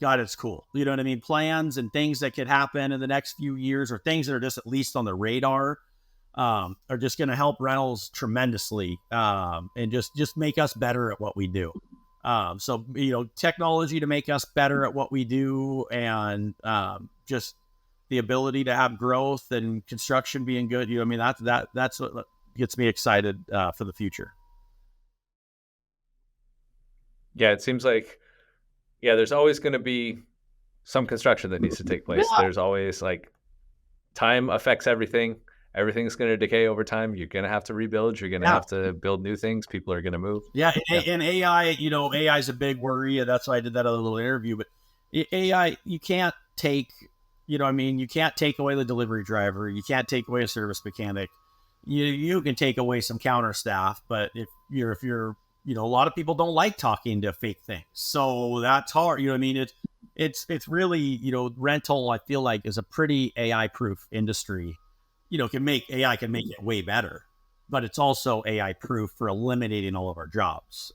God, it's cool. You know what I mean? Plans and things that could happen in the next few years, or things that are just at least on the radar, are just going to help rentals tremendously, and just make us better at what we do. So, technology to make us better at what we do, and just the ability to have growth and construction being good. That's what gets me excited for the future. Yeah, it seems like, there's always going to be some construction that needs to take place. Yeah. There's always time affects everything. Everything's going to decay over time. You're going to have to rebuild. You're going to have to build new things. People are going to move. Yeah. And AI, AI is a big worry. And that's why I did that other little interview. But AI, you can't take, you can't take away the delivery driver. You can't take away a service mechanic. You can take away some counter staff, but if you're, a lot of people don't like talking to fake things. So that's hard. It's really, rental, I feel like, is a pretty AI proof industry. AI can make it way better, but it's also AI proof for eliminating all of our jobs.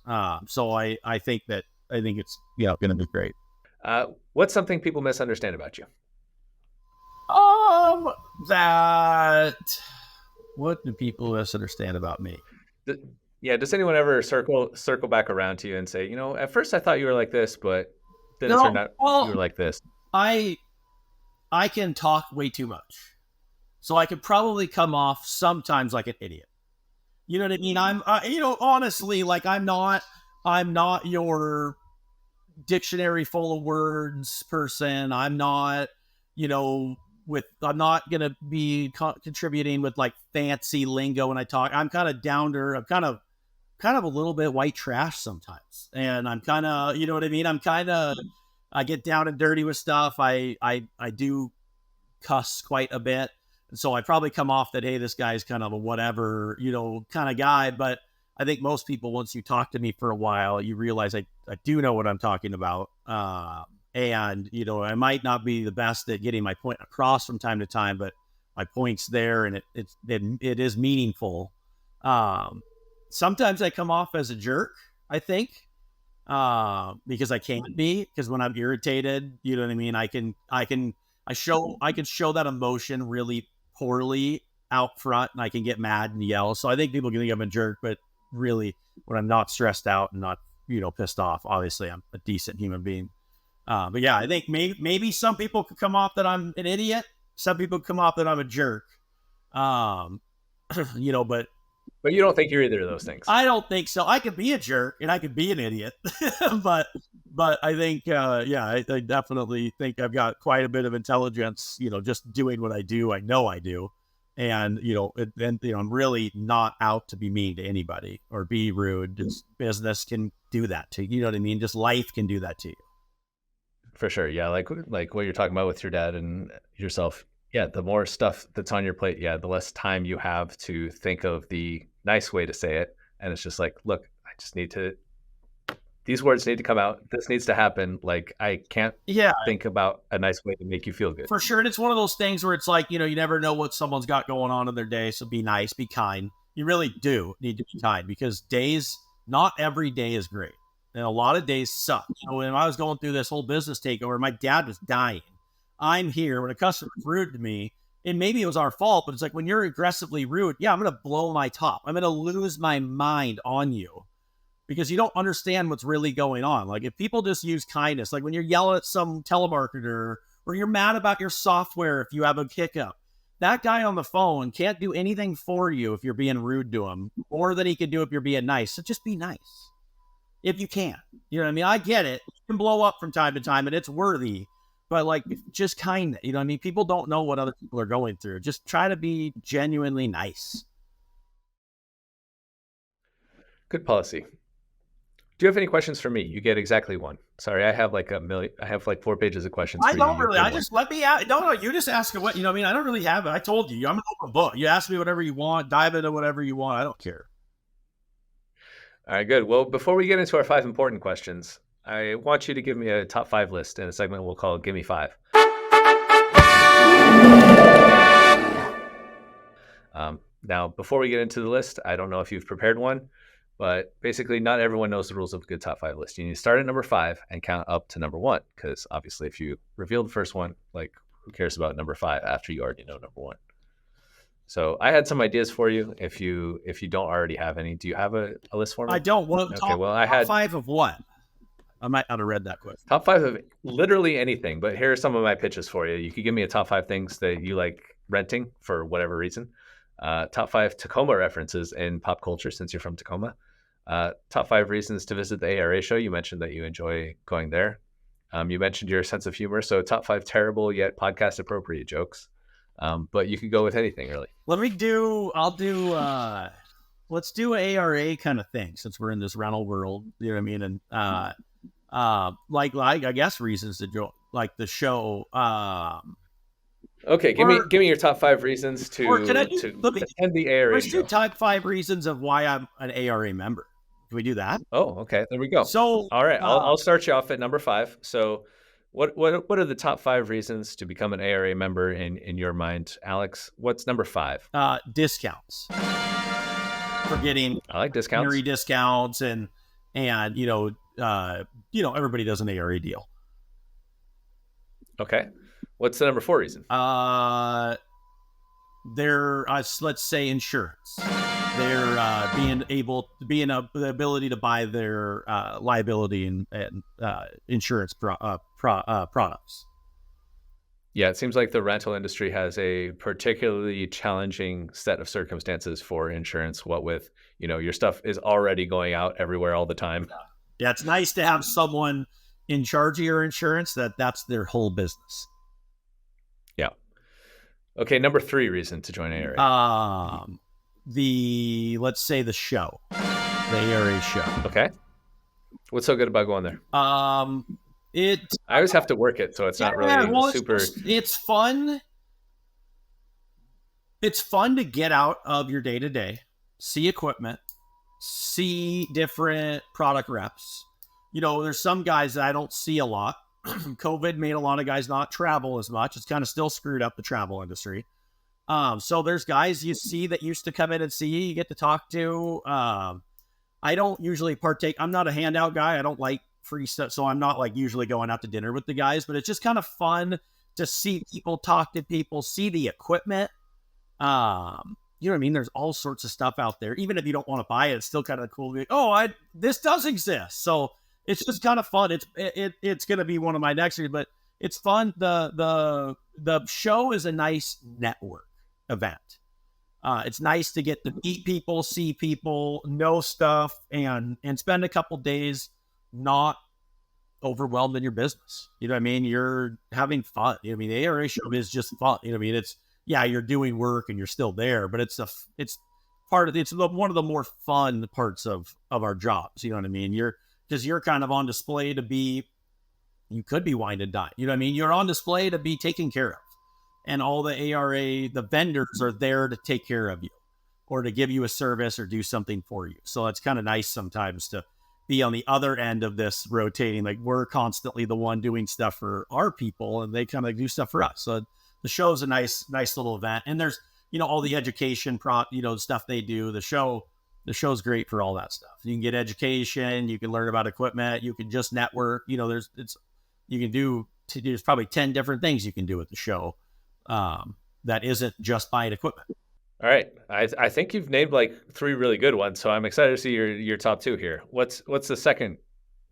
So I think it's going to be great. What's something people misunderstand about you? What do people misunderstand about me? Does anyone ever circle back around to you and say, at first I thought you were like this, but then it turned out you were like this? I can talk way too much. So I could probably come off sometimes like an idiot. You know what I mean? I'm, honestly, I'm not your dictionary full of words person. I'm not, I'm not going to be contributing with fancy lingo when I talk. I'm kind of I'm kind of a little bit white trash sometimes. And I'm kind of, you know what I mean? I get down and dirty with stuff. I do cuss quite a bit. And so I probably come off that, hey, this guy's kind of a whatever, kind of guy. But I think most people, once you talk to me for a while, you realize I do know what I'm talking about. And, I might not be the best at getting my point across from time to time, but my point's there, and it is meaningful. Sometimes I come off as a jerk, I think, because I can't be, because when I'm irritated, you know what I mean? I can show that emotion really poorly out front, and I can get mad and yell. So I think people can think I'm a jerk, but really when I'm not stressed out and not, pissed off, obviously I'm a decent human being. But yeah, I think maybe some people could come off that I'm an idiot. Some people come off that I'm a jerk. But you don't think you're either of those things? I don't think so. I could be a jerk and I could be an idiot, but I think, I definitely think I've got quite a bit of intelligence, just doing what I do. I know I do. And, I'm really not out to be mean to anybody or be rude. Just business can do that to you. You know what I mean? Just life can do that to you. For sure. Yeah. Like what you're talking about with your dad and yourself. Yeah. The more stuff that's on your plate, the less time you have to think of the nice way to say it. And it's just look, I just these words need to come out. This needs to happen. I can't think about a nice way to make you feel good. For sure. And it's one of those things where it's you never know what someone's got going on in their day. So be nice, be kind. You really do need to be kind, because not every day is great. And a lot of days suck. When I was going through this whole business takeover, my dad was dying. I'm here. When a customer's rude to me, and maybe it was our fault, but it's when you're aggressively rude, I'm going to blow my top. I'm going to lose my mind on you, because you don't understand what's really going on. If people just use kindness, when you're yelling at some telemarketer, or you're mad about your software if you have a hiccup, that guy on the phone can't do anything for you if you're being rude to him, more than he can do if you're being nice. So just be nice. If you can, you know what I mean? I get it. You can blow up from time to time and it's worthy, but just kindness, you know what I mean? People don't know what other people are going through. Just try to be genuinely nice. Good policy. Do you have any questions for me? You get exactly one. Sorry, I have a million. I have 4 pages of questions. I don't really. I just let me out. No. You just ask what you know. What I mean, I don't really have it. I told you, I'm an open book. You ask me whatever you want. Dive into whatever you want. I don't care. All right, good. Well, before we get into our 5 important questions, I want you to give me a top 5 list in a segment we'll call "Give Me 5." Now, before we get into the list, I don't know if you've prepared one, But basically, not everyone knows the rules of a good top 5 list. You need to start at number 5 and count up to number 1, because obviously, if you reveal the first one, like, who cares about number 5 after you already know number 1? So I had some ideas for you. If you don't already have any, do you have a list for me? I don't. Well, Okay, well, I had 5 of what? I might not have read that question. top 5 of literally anything, but here are some of my pitches for you. You could give me a top 5 things that you like renting for whatever reason. Top 5 Tacoma references in pop culture, since you're from Tacoma. Top 5 reasons to visit the ARA show. You mentioned that you enjoy going there. You mentioned your sense of humor. So top 5 terrible yet podcast appropriate jokes. But you could go with anything, really. Let's do ARA kind of thing, since we're in this rental world. You know what I mean? And like I guess reasons to join, like the show. Okay, give me your top 5 reasons to attend the ARA Let's show. do top 5 reasons of why I'm an ARA member. Can we do that? Oh, okay. There we go. So, all right, I'll start you off at number 5. So, what are the top 5 reasons to become an ARA member in your mind, Alex? What's number 5? Discounts. For getting I like discounts. Discounts and everybody does an ARA deal. Okay. What's the number 4 reason? Let's say insurance. They're the ability to buy their liability and insurance products. Yeah, it seems like the rental industry has a particularly challenging set of circumstances for insurance. What with, your stuff is already going out everywhere all the time. Yeah, it's nice to have someone in charge of your insurance that's their whole business. Yeah. Okay, number 3 reason to join ARA. Let's say the show, the ARA show. Okay. What's so good about going there? I always have to work it, so it's not really super. It's fun. It's fun to get out of your day to day, see equipment, see different product reps. There's some guys that I don't see a lot. COVID made a lot of guys not travel as much. It's kind of still screwed up the travel industry. So there's guys you see that used to come in and see you get to talk to. I don't usually partake. I'm not a handout guy. I don't like free stuff. So I'm not like usually going out to dinner with the guys, but it's just kind of fun to see people, talk to people, see the equipment. You know what I mean? There's all sorts of stuff out there. Even if you don't want to buy it, it's still kind of cool to be, this does exist. So it's just kind of fun. It's going to be one of my next years, but it's fun. The show is a nice network event. It's nice to get to meet people, see people, know stuff, and spend a couple days not overwhelmed in your business. You know what I mean? You're having fun. You know what I mean? The ARA show is just fun. You know what I mean? You're doing work and you're still there, but it's one of the more fun parts of our jobs. You know what I mean? You're kind of on display you could be wine and dine. You know what I mean? You're on display to be taken care of. And all the ARA, the vendors are there to take care of you or to give you a service or do something for you. So it's kind of nice sometimes to be on the other end of this rotating. Like we're constantly the one doing stuff for our people and they kind of do stuff for us. So the show is a nice little event. And there's, all the education stuff they do. The show's great for all that stuff. You can get education, you can learn about equipment, you can just network, there's probably 10 different things you can do at the show. That isn't just buying equipment. All right. I think you've named like 3 really good ones, so I'm excited to see your top 2 here. What's the second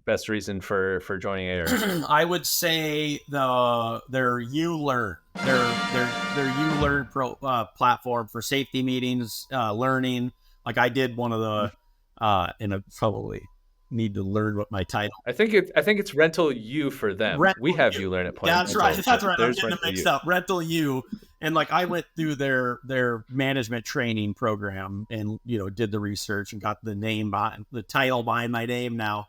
best reason for joining ARA? I would say their ULearn, their ULearn platform for safety meetings, learning. Like I did one of the, and I probably need to learn what my title. I think it's Rental U for them. We have ULearn at Point. That's right. That's right. I'm getting it mixed up. Rental U, and like I went through their management training program, and did the research and got the title behind my name now,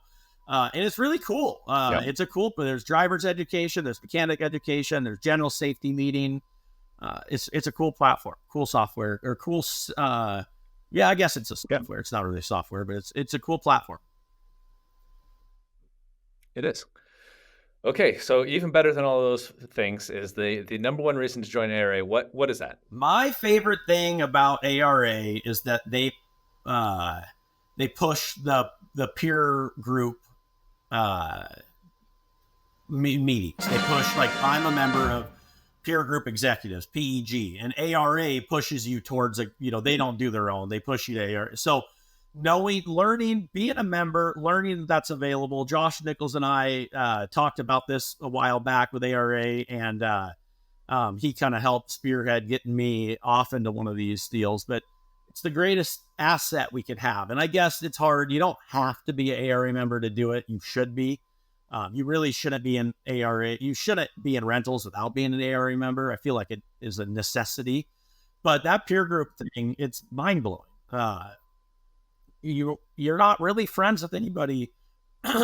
and it's really cool. It's a cool. There's driver's education, there's mechanic education, there's general safety meeting. It's a cool platform, cool software, or cool. I guess it's a software. It's not really software, but it's a cool platform. It is. Okay, so even better than all of those things is the number 1 reason to join ARA. What is that? My favorite thing about ARA is that they they push the peer group meetings. They push, like, I'm a member of peer group executives, PEG, and ARA pushes you towards they don't do their own. They push you to ARA. So learning, being a member, learning that's available. Josh Nichols and I talked about this a while back with ARA, and he kind of helped spearhead getting me off into one of these deals. But it's the greatest asset we could have. And I guess it's hard. You don't have to be an ARA member to do it. You should be. You really shouldn't be in ARA. You shouldn't be in rentals without being an ARA member. I feel like it is a necessity. But that peer group thing, it's mind blowing. You're not really friends with anybody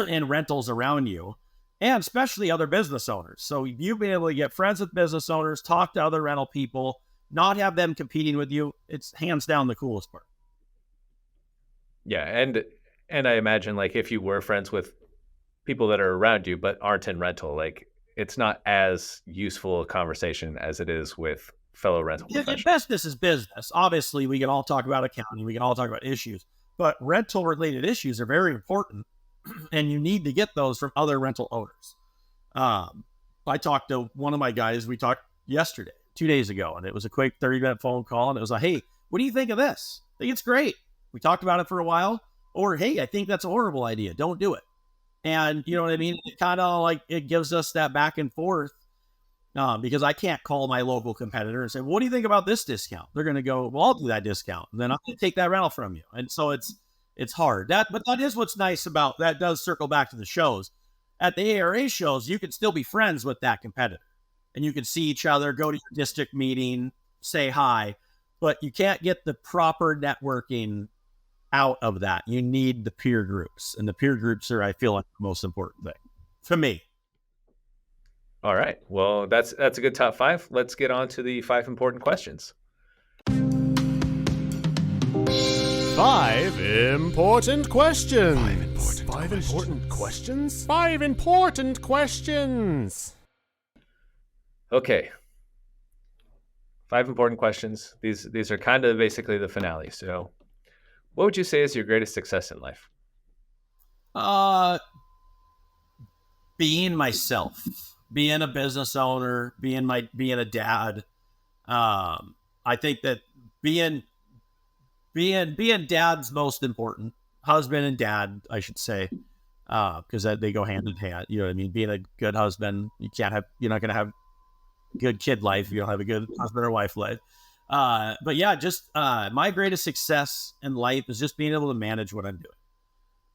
in rentals around you, and especially other business owners. So you've been able to get friends with business owners, talk to other rental people, not have them competing with you. It's hands down the coolest part. Yeah, and I imagine, like, if you were friends with people that are around you but aren't in rental, like, it's not as useful a conversation as it is with fellow rental professionals. Business is business. Obviously, we can all talk about accounting. We can all talk about issues. But rental-related issues are very important, and you need to get those from other rental owners. I talked to one of my guys. We talked yesterday, 2 days ago, and it was a quick 30-minute phone call, and it was like, hey, what do you think of this? I think it's great. We talked about it for a while. Or, hey, I think that's a horrible idea. Don't do it. And you know what I mean? It kind of like, it gives us that back and forth, because I can't call my local competitor and say, what do you think about this discount? They're going to go, well, I'll do that discount. And then I'm going to take that rental from you. And so it's hard. But that is what's nice about that. Does circle back to the shows. At the ARA shows, you can still be friends with that competitor, and you can see each other, go to your district meeting, say hi, but you can't get the proper networking out of that. You need the peer groups, and the peer groups are, I feel like, the most important thing for me. All right. Well, that's a good top 5. Let's get on to the 5 important questions. 5 important questions. 5 important questions. 5 important questions. Okay. 5 important questions. These are kind of basically the finale. So, what would you say is your greatest success in life? Being myself, being a business owner, being a dad. I think that being dad's most important. Husband and dad, I should say, because they go hand in hand. You know what I mean? Being a good husband, you're not going to have good kid life if you don't have a good husband or wife life. But yeah, just my greatest success in life is just being able to manage what I'm doing.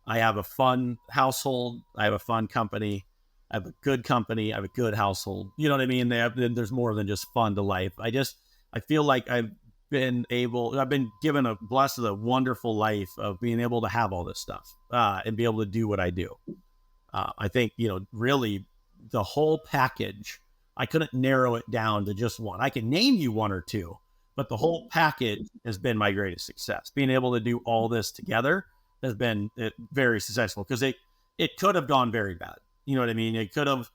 I have a fun household. I have a fun company. I have a good company. I have a good household. You know what I mean? There's more than just fun to life. I feel like I've been blessed with a wonderful life of being able to have all this stuff and be able to do what I do. I think, really the whole package, I couldn't narrow it down to just one. I can name you one or two, but the whole package has been my greatest success. Being able to do all this together has been very successful, because it could have gone very bad. You know what I mean? It could have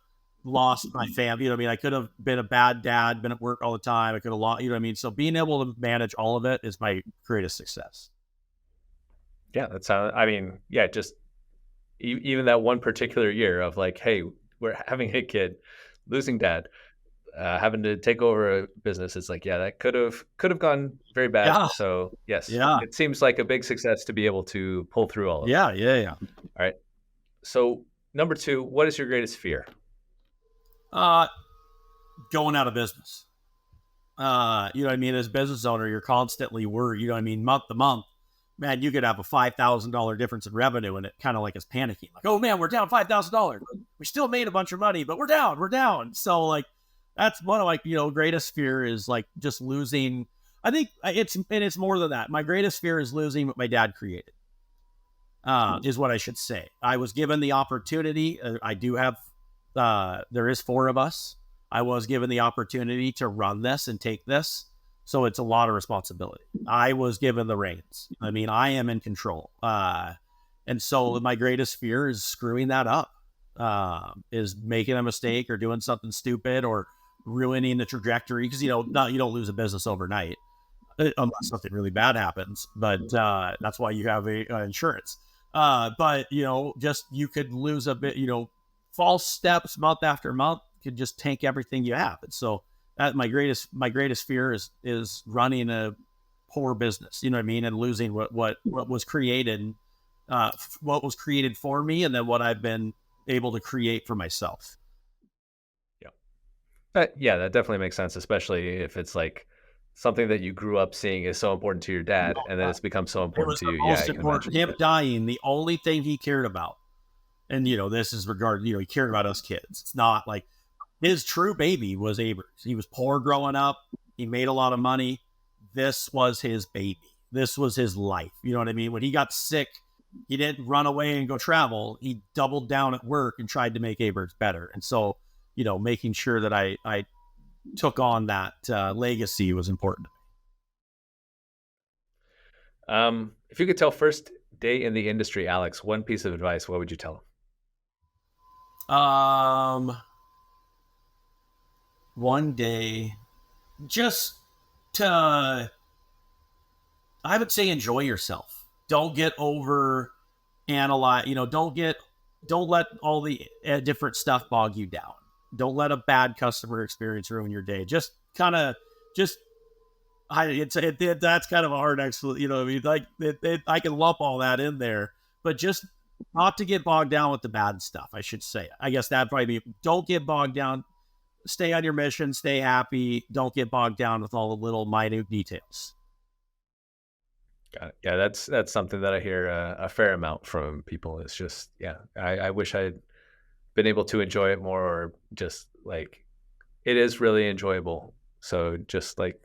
lost my family. You know what I mean? I could have been a bad dad, been at work all the time. I could have lost, you know what I mean? So being able to manage all of it is my greatest success. Yeah, just even that one particular year of like, hey, we're having a kid, losing dad, having to take over a business. It's like, yeah, that could have gone very bad. Yeah. So yes, Yeah. It seems like a big success to be able to pull through all of it. Yeah. All right. So number 2, what is your greatest fear? Going out of business. You know what I mean? As a business owner, you're constantly worried. You know what I mean? Month to month, man, you could have a $5,000 difference in revenue, and it kind of like is panicking. Like, oh man, we're down $5,000. We still made a bunch of money, but we're down. So like, that's one of my, greatest fear is like just losing. I think it's more than that. My greatest fear is losing what my dad created. Is what I should say. I was given the opportunity. I do have. There is 4 of us. I was given the opportunity to run this and take this, so it's a lot of responsibility. I was given the reins. I mean, I am in control. And so my greatest fear is screwing that up. Is making a mistake or doing something stupid or ruining the trajectory, because you don't lose a business overnight. unless something really bad happens. But that's why you have a insurance. But just you could lose a bit. False steps month after month could just tank everything you have. And so that my greatest fear is running a poor business. You know what I mean, and losing what was created, what was created for me, and then what I've been able to create for myself. Yeah, that definitely makes sense, especially if it's like something that you grew up seeing is so important to your dad, and then it's become so It important was to the you. most Yeah, I can important. imagine. Him dying, the only thing he cared about, and this is regard. He cared about us kids. It's not like his true baby was Aaberg. He was poor growing up. He made a lot of money. This was his baby. This was his life. You know what I mean? When he got sick, he didn't run away and go travel. He doubled down at work and tried to make Aaberg better. And so, making sure that I took on that legacy was important. If you could tell first day in the industry, Alexx, one piece of advice, what would you tell him? One day, just to, I would say, enjoy yourself. Don't get over analyze. Don't let all the different stuff bog you down. Don't let a bad customer experience ruin your day. Just kind of, that's kind of a hard explanation. I can lump all that in there, but just not to get bogged down with the bad stuff. I should say. I guess that'd probably be. Don't get bogged down. Stay on your mission. Stay happy. Don't get bogged down with all the little minute details. Got it. Yeah, that's something that I hear a fair amount from people. It's just, I wish I'd been able to enjoy it more, or just like it is really enjoyable. So just like,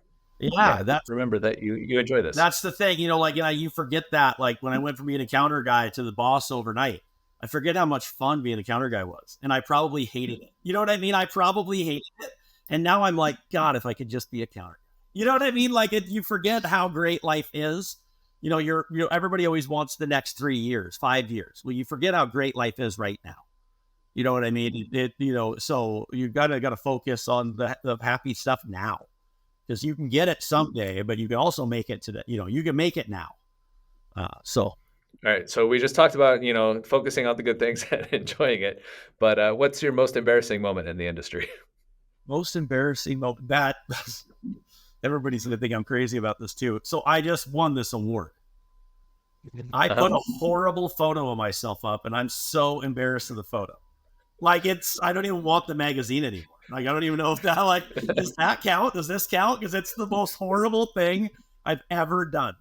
remember that you enjoy this. That's the thing, you forget that. Like when I went from being a counter guy to the boss overnight, I forget how much fun being a counter guy was, and I probably hated it. You know what I mean? I probably hated it, and now I'm like, God, if I could just be a counter. You know what I mean? Like you forget how great life is. Everybody always wants the next 3 years, 5 years. Well, you forget how great life is right now. You know what I mean? So you gotta focus on the happy stuff now, because you can get it someday, but you can also make it today. You can make it now. All right. So we just talked about, focusing on the good things and enjoying it. But what's your most embarrassing moment in the industry? Most embarrassing moment, that everybody's going to think I'm crazy about this too. So I just won this award. I put a horrible photo of myself up, and I'm so embarrassed of the photo. Like I don't even want the magazine anymore. Like, I don't even know if that, does that count? Does this count? Because it's the most horrible thing I've ever done.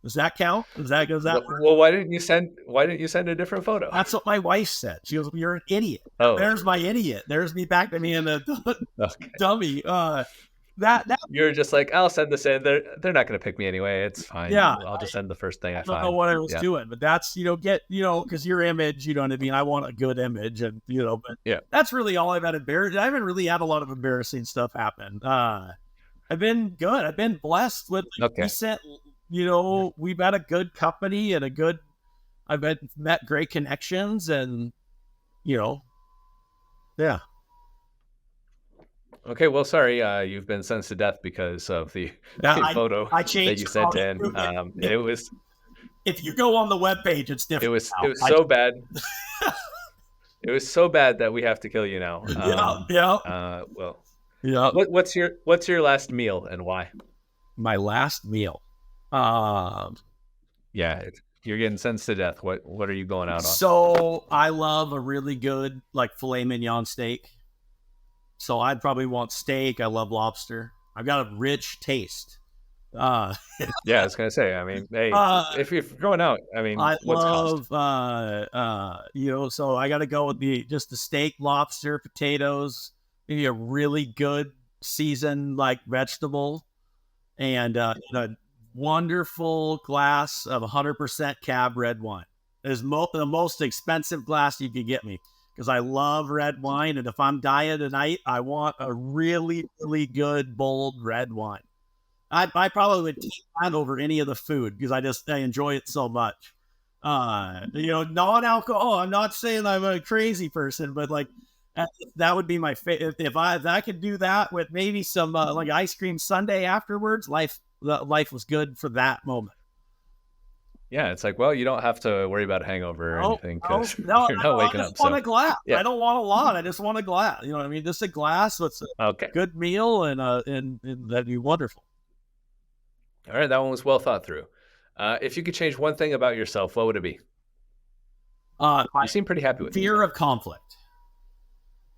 Does that count? Does that well, why didn't you send a different photo? That's what my wife said. She goes, "You're an idiot." Oh. There's my idiot. There's me back to me in the dummy. That You're just like, I'll send this in. They're not going to pick me anyway. It's fine. Yeah, I'll just send the first thing I find. I don't know what I was doing, but that's because your image, you know what I mean. I want a good image, and but that's really all I've had embarrassed. I haven't really had a lot of embarrassing stuff happen. I've been good. I've been blessed with decent. We've had a good company and I've met great connections, and yeah. Okay, well, sorry, you've been sentenced to death because of the photo that you sent in. It was. If you go on the webpage, it's different. It was so bad. It was so bad that we have to kill you now. What's your last meal and why? My last meal. You're getting sentenced to death. What are you going out on? So I love a really good filet mignon steak. So I'd probably want steak. I love lobster. I've got a rich taste. I was gonna say. I mean, hey, if you're going out, I mean, I what's love cost? So I got to go with the steak, lobster, potatoes, maybe a really good seasoned vegetable, and a wonderful glass of 100% Cab red wine. It's the most expensive glass you could get me, because I love red wine, and if I'm dying tonight, I want a really, really good, bold red wine. I probably would take that over any of the food, because I enjoy it so much. Non-alcohol. I'm not saying I'm a crazy person, but that would be my favorite. If I could do that with maybe some ice cream sundae afterwards, life life was good for that moment. Yeah, it's like, well, you don't have to worry about a hangover or anything because No, you're not waking I up. just want a glass. Yeah. I don't want a lot. I just want a glass. You know what I mean? Just a glass with a Okay. good meal, and that'd be wonderful. All right, that one was well thought through. If you could change one thing about yourself, what would it be? You seem pretty happy with fear of conflict.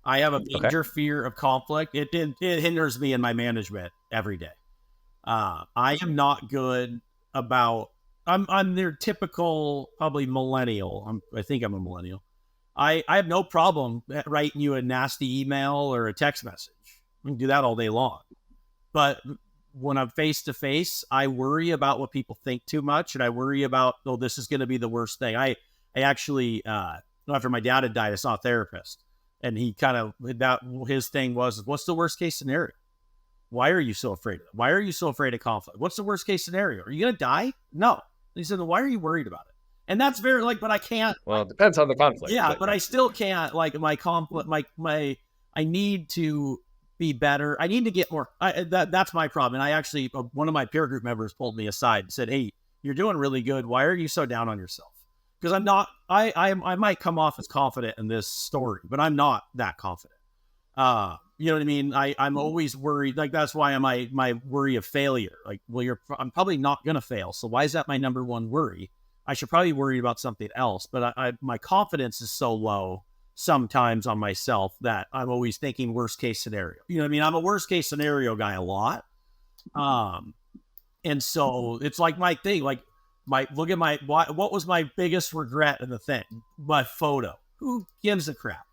I have a major Okay. fear of conflict. It hinders me in my management every day. I am not good about. I'm their typical probably millennial. I think I'm a millennial. I have no problem writing you a nasty email or a text message. I can do that all day long. But when I'm face to face, I worry about what people think too much, and I worry about, oh, this is going to be the worst thing. I actually, after my dad had died, I saw a therapist, and he kind of his thing was, what's the worst case scenario? Why are you so afraid of it? Why are you so afraid of conflict? What's the worst case scenario? Are you going to die? No. He said, why are you worried about it? And that's very but I can't. Well, it depends on the conflict. Yeah, but I still can't. My conflict, I need to be better. I need to get more. That's my problem. And I actually, one of my peer group members pulled me aside and said, "Hey, you're doing really good. Why are you so down on yourself?" Because I'm not. I might come off as confident in this story, but I'm not that confident. You know what I mean? I'm always worried. Like, that's why my worry of failure. Like, well, I'm probably not going to fail. So why is that my number one worry? I should probably worry about something else. But my confidence is so low sometimes on myself that I'm always thinking worst case scenario. You know what I mean? I'm a worst case scenario guy a lot. And so it's like my thing, like look at what was my biggest regret in the thing? My photo. Who gives a crap?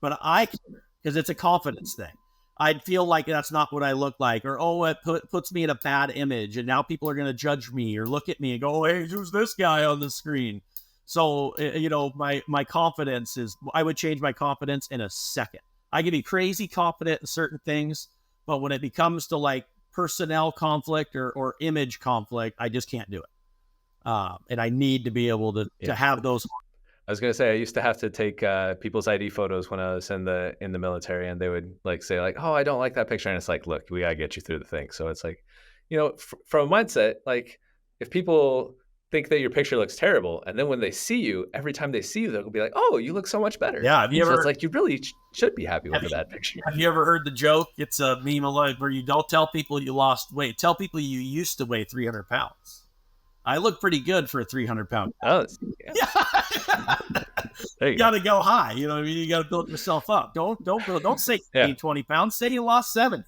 But I care because it's a confidence thing. I'd feel like that's not what I look like, or, oh, it puts me in a bad image, and now people are going to judge me or look at me and go, hey, who's this guy on the screen? So, my confidence is, I would change my confidence in a second. I can be crazy confident in certain things, but when it becomes to like personnel conflict or image conflict, I just can't do it. And I need to be able to have those. I was gonna say I used to have to take people's ID photos when I was in the military, and they would like say like, "Oh, I don't like that picture," and it's like, "Look, we gotta get you through the thing." So it's like, from a mindset, like if people think that your picture looks terrible, and then when they see you, every time they see you, they'll be like, "Oh, you look so much better." Yeah, have you ever? So it's like you really should be happy with that picture. Have you ever heard the joke? It's a meme alive where you don't tell people you lost weight. Tell people you used to weigh 300 pounds. I look pretty good for a 300-pound. Oh, yeah. You got to go high. You know what I mean? You got to build yourself up. Don't say you gained 20 pounds. Say you lost 7.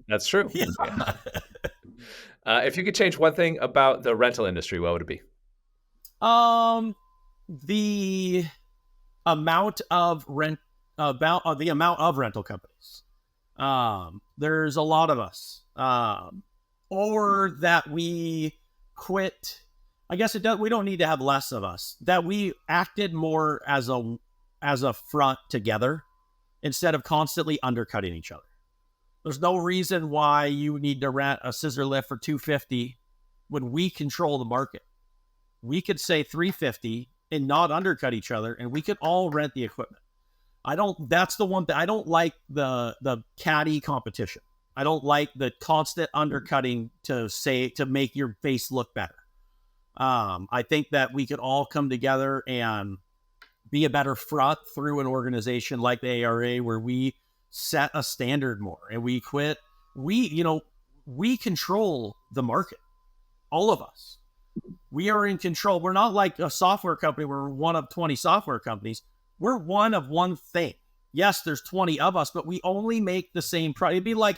That's true. Yeah. If you could change one thing about the rental industry, what would it be? The amount of rental companies. There's a lot of us. Or that we quit. I guess it does. We don't need to have less of us. That we acted more as a front together instead of constantly undercutting each other. There's no reason why you need to rent a scissor lift for $250 when we control the market. We could say $350 and not undercut each other, and we could all rent the equipment. That's the one thing I don't like, the catty competition. I don't like the constant undercutting to make your face look better. I think that we could all come together and be a better front through an organization like the ARA, where we set a standard more and we quit. We control the market. All of us. We are in control. We're not like a software company where we're one of 20 software companies. We're one of one thing. Yes, there's 20 of us, but we only make the same product. It'd be like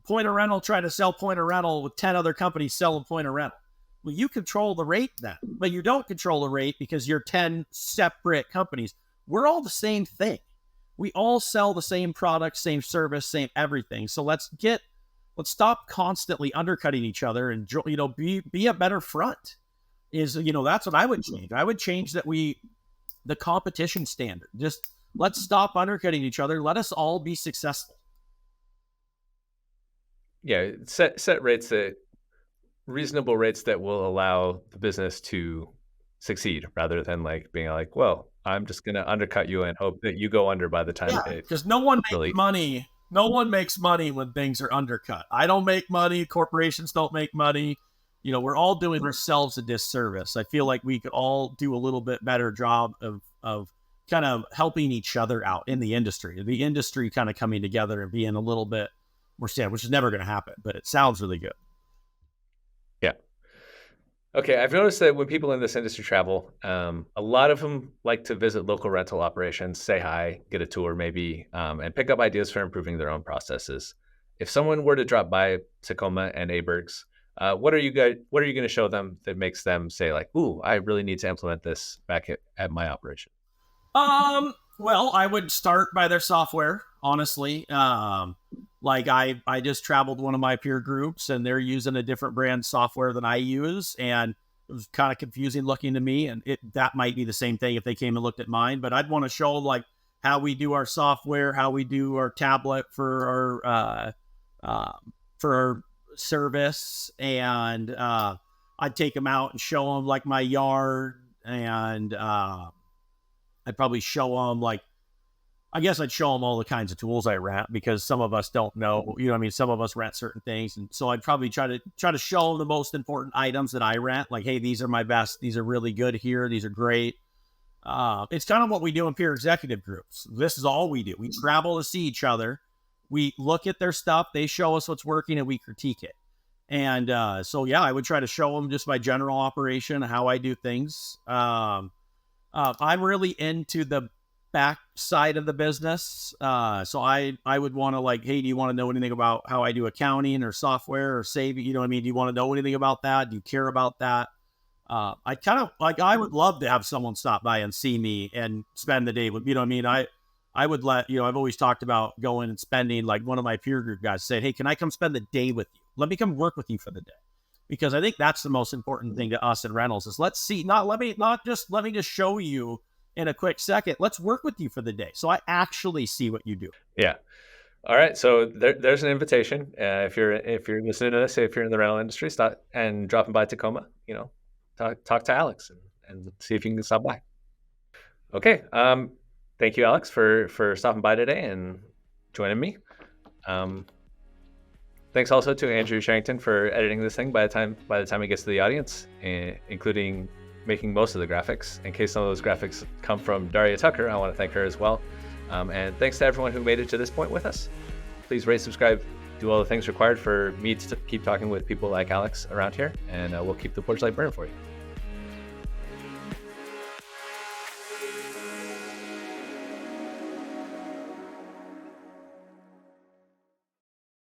Point of Rental trying to sell Point of Rental with 10 other companies selling Point of Rental. Well, you control the rate then, but you don't control the rate because you're 10 separate companies. We're all the same thing. We all sell the same product, same service, same everything. So let's stop constantly undercutting each other and, be a better front. That's what I would change. I would change the competition standard. Just let's stop undercutting each other. Let us all be successful. Yeah, set rates reasonable rates that will allow the business to succeed, rather than like being like, well, I'm just going to undercut you and hope that you go under by the time. Yeah, because no one makes money No one makes money when things are undercut. I don't make money. Corporations don't make money. We're all doing ourselves a disservice. I feel like we could all do a little bit better job of kind of helping each other out in the industry kind of coming together and being a little bit more standard, which is never going to happen, but it sounds really good. Yeah. Okay, I've noticed that when people in this industry travel, a lot of them like to visit local rental operations, say hi, get a tour maybe, and pick up ideas for improving their own processes. If someone were to drop by Tacoma and Aaberg's, what are you going to show them that makes them say like, "Ooh, I really need to implement this back at my operation"? Well, I would start by their software, honestly. Like I just traveled one of my peer groups and they're using a different brand software than I use. And it was kind of confusing looking to me. And that might be the same thing if they came and looked at mine, but I'd want to show them like how we do our software, how we do our tablet for our service. And, I'd take them out and show them like my yard and, I'd probably show them I'd show them all the kinds of tools I rent because some of us don't know, some of us rent certain things. And so I'd probably try to show them the most important items that I rent. Like, hey, these are my best. These are really good here. These are great. It's kind of what we do in peer executive groups. This is all we do. We travel to see each other. We look at their stuff. They show us what's working and we critique it. And so, yeah, I would try to show them just my general operation, how I do things. I'm really into the back side of the business. So I would want to hey, do you want to know anything about how I do accounting or software or saving? Do you want to know anything about that? Do you care about that? I kind of I would love to have someone stop by and see me and spend the day with, I would I've always talked about going and spending, like one of my peer group guys said, hey, can I come spend the day with you? Let me come work with you for the day. Because I think that's the most important thing to us in rentals is let me just show you in a quick second. Let's work with you for the day. So I actually see what you do. Yeah. All right. So there's an invitation. If you're listening to this, if you're in the rental industry, stop and dropping by Tacoma, talk to Alexx and see if you can stop by. Okay. Thank you, Alexx, for stopping by today and joining me. Thanks also to Andrew Sherrington for editing this thing by the time it gets to the audience, including making most of the graphics. In case some of those graphics come from Daria Tucker, I want to thank her as well. And thanks to everyone who made it to this point with us. Please rate, subscribe, do all the things required for me to keep talking with people like Alexx around here, and we'll keep the porch light burning for you.